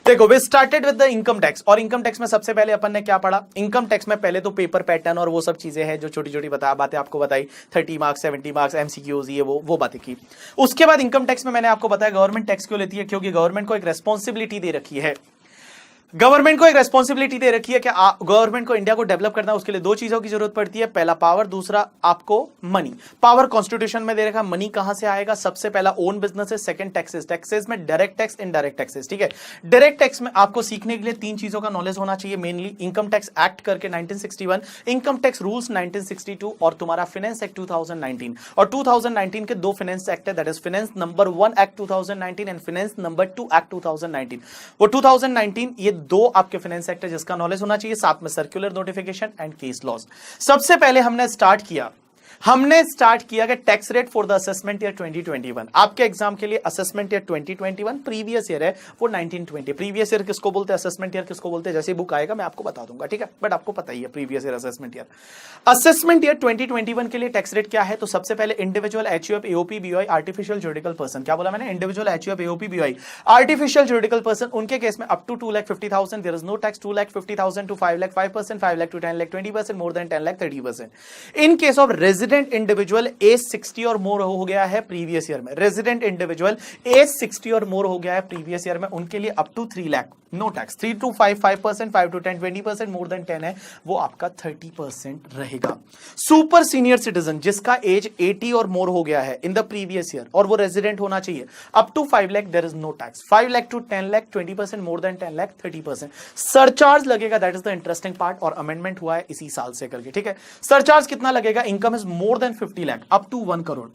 देखो we started with the income tax. और इनकम टैक्स में सबसे पहले अपन ने क्या पढ़ा, इनकम टैक्स में पहले तो पेपर पैटर्न और वो सब चीजें हैं जो छोटी छोटी बातें आपको बताई, 30 मार्क्स 70 मार्क्स MCQs, ये वो बातें की। उसके बाद इनकम टैक्स में मैंने आपको बताया गवर्नमेंट टैक्स क्यों लेती है, क्योंकि गवर्नमेंट को एक रेस्पॉन्सिबिलिटी दे रखी है। गवर्नमेंट को एक रेस्पॉन्सिबिलिटी दे रखी है कि गवर्नमेंट को इंडिया को डेवलप करना है, उसके लिए 2 चीजों की जरूरत पड़ती है, पहला पावर, दूसरा आपको मनी। पावर कॉन्स्टिट्यूशन में दे रखा, मनी कहां से आएगा, सबसे पहला ओन बिजनेस है, सेकंड टैक्सेस। टैक्सेस में डायरेक्ट टैक्स, इनडायरेक्ट टैक्सेस, ठीक है। डायरेक्ट टैक्स में आपको सीखने के लिए 3 चीजों का नॉलेज होना चाहिए मेनली, इनकम टैक्स एक्ट करके 1961, इनकम टैक्स रूल्स 1962 और तुम्हारा फाइनेंस एक्ट 2019। और 2019 के 2 फाइनेंस एक्ट है, that is finance number 1 act 2019 and finance number 2 act 2019। वो 2019 ये 2 आपके फाइनेंस एक्ट है जिसका नॉलेज होना चाहिए, साथ में circular notification and case laws. सबसे पहले हमने स्टार्ट किया हमने स्टार्ट किया कि tax rate for the assessment year 2021। आपके एग्जाम के लिए असेसमेंट ईयर 2021 प्रीवियस ईयर है वो 1920। प्रीवियस ईयर किसको बोलते हैं, असेसमेंट ईयर किसको बोलते हैं, जैसे बुक आएगा मैं आपको बता दूंगा, ठीक है, बट आपको पता ही है previous year assessment year. Assessment year 2021 के लिए टैक्स रेट क्या है, तो सबसे पहले individual HUF AOP BOI artificial juridical person, क्या बोला मैंने, individual HUF AOP BOI artificial juridical person, उनके केस में up to 2,50,000 there is no tax, 2,50,000 to 5 lakh 5%, 5 lakh to 10 lakh 20%, more than 10 lakh 30%। In case of resident individual age 60 और more हो गया है previous year में, रेजिडेंट इंडिविजुअल एज 60 और मोर हो गया है प्रीवियस ईयर में, उनके लिए up to 3 lakh no tax, 3 to 5 5%, 5 to 10 20%, more than 10 है वो आपका 30% रहेगा। सुपर सीनियर सिटीजन जिसका एज 80 और मोर हो गया है इन द प्रीवियस ईयर और वो रेजिडेंट होना चाहिए, up to 5 lakh there is no tax, 5 lakh to 10 lakh 20%, more than 10 lakh 30%। Surcharge लगेगा, that is the interesting part, और अमेंडमेंट हुआ है इसी साल से करके, ठीक है। सरचार्ज कितना लगेगा, income is more than 50 lakh up to 1 crore,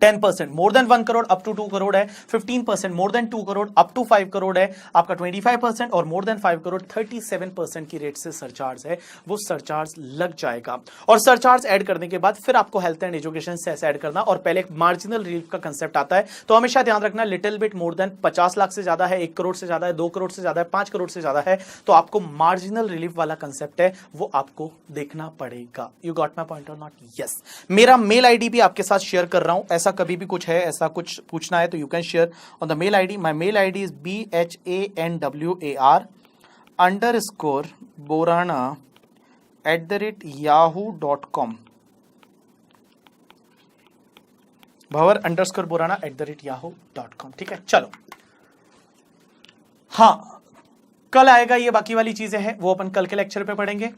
10% more than 1 crore up to 2 crore है, 15% more than 2 crore up to 5 crore है आपका 25%, और मोर देन 5 करोड़ 37% की रेट से सरचार्ज है वो सरचार्ज लग जाएगा। और सरचार्ज ऐड करने के बाद फिर आपको हेल्थ एंड एजुकेशन से ऐसे ऐड करना, और पहले एक मार्जिनल रिलीफ का कंसेप्ट आता है, तो हमेशा ध्यान रखना little bit more than 50 lakh से ज्यादा है, 1 करोड़ से ज्यादा है, 2 करोड़ से ज्यादा है, 5 करोड़ से ज्यादा है, तो आपको मार्जिनल रिलीफ वाला कंसेप्ट है वो आपको देखना पड़ेगा। You got my point or not? Yes. मेरा मेल आईडी भी आपके साथ शेयर कर रहा हूं, ऐसा कभी भी कुछ है, ऐसा कुछ पूछना है तो you can share on the mail ID. My mail ID is bhanwar_borana@yahoo.com, bhavar_borana@yahoo.com, ठीक है। चलो हाँ, कल आएगा ये बाकी वाली चीजें हैं वो अपन कल के लेक्चर पे पढ़ेंगे।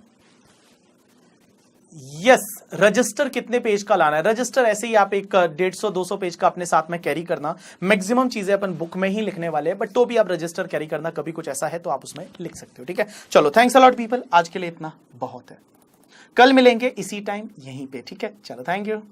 यस, रजिस्टर कितने पेज का लाना है, रजिस्टर ऐसे ही आप एक 150-200 पेज का अपने साथ में कैरी करना, मैक्सिमम चीजें अपन बुक में ही लिखने वाले हैं, बट तो भी आप रजिस्टर कैरी करना, कभी कुछ ऐसा है तो आप उसमें लिख सकते हो, ठीक है। चलो, थैंक्स अ लॉट पीपल, आज के लिए इतना बहुत है, कल मिलेंगे इसी टाइम यहीं पे, ठीक है। चलो, थैंक यू।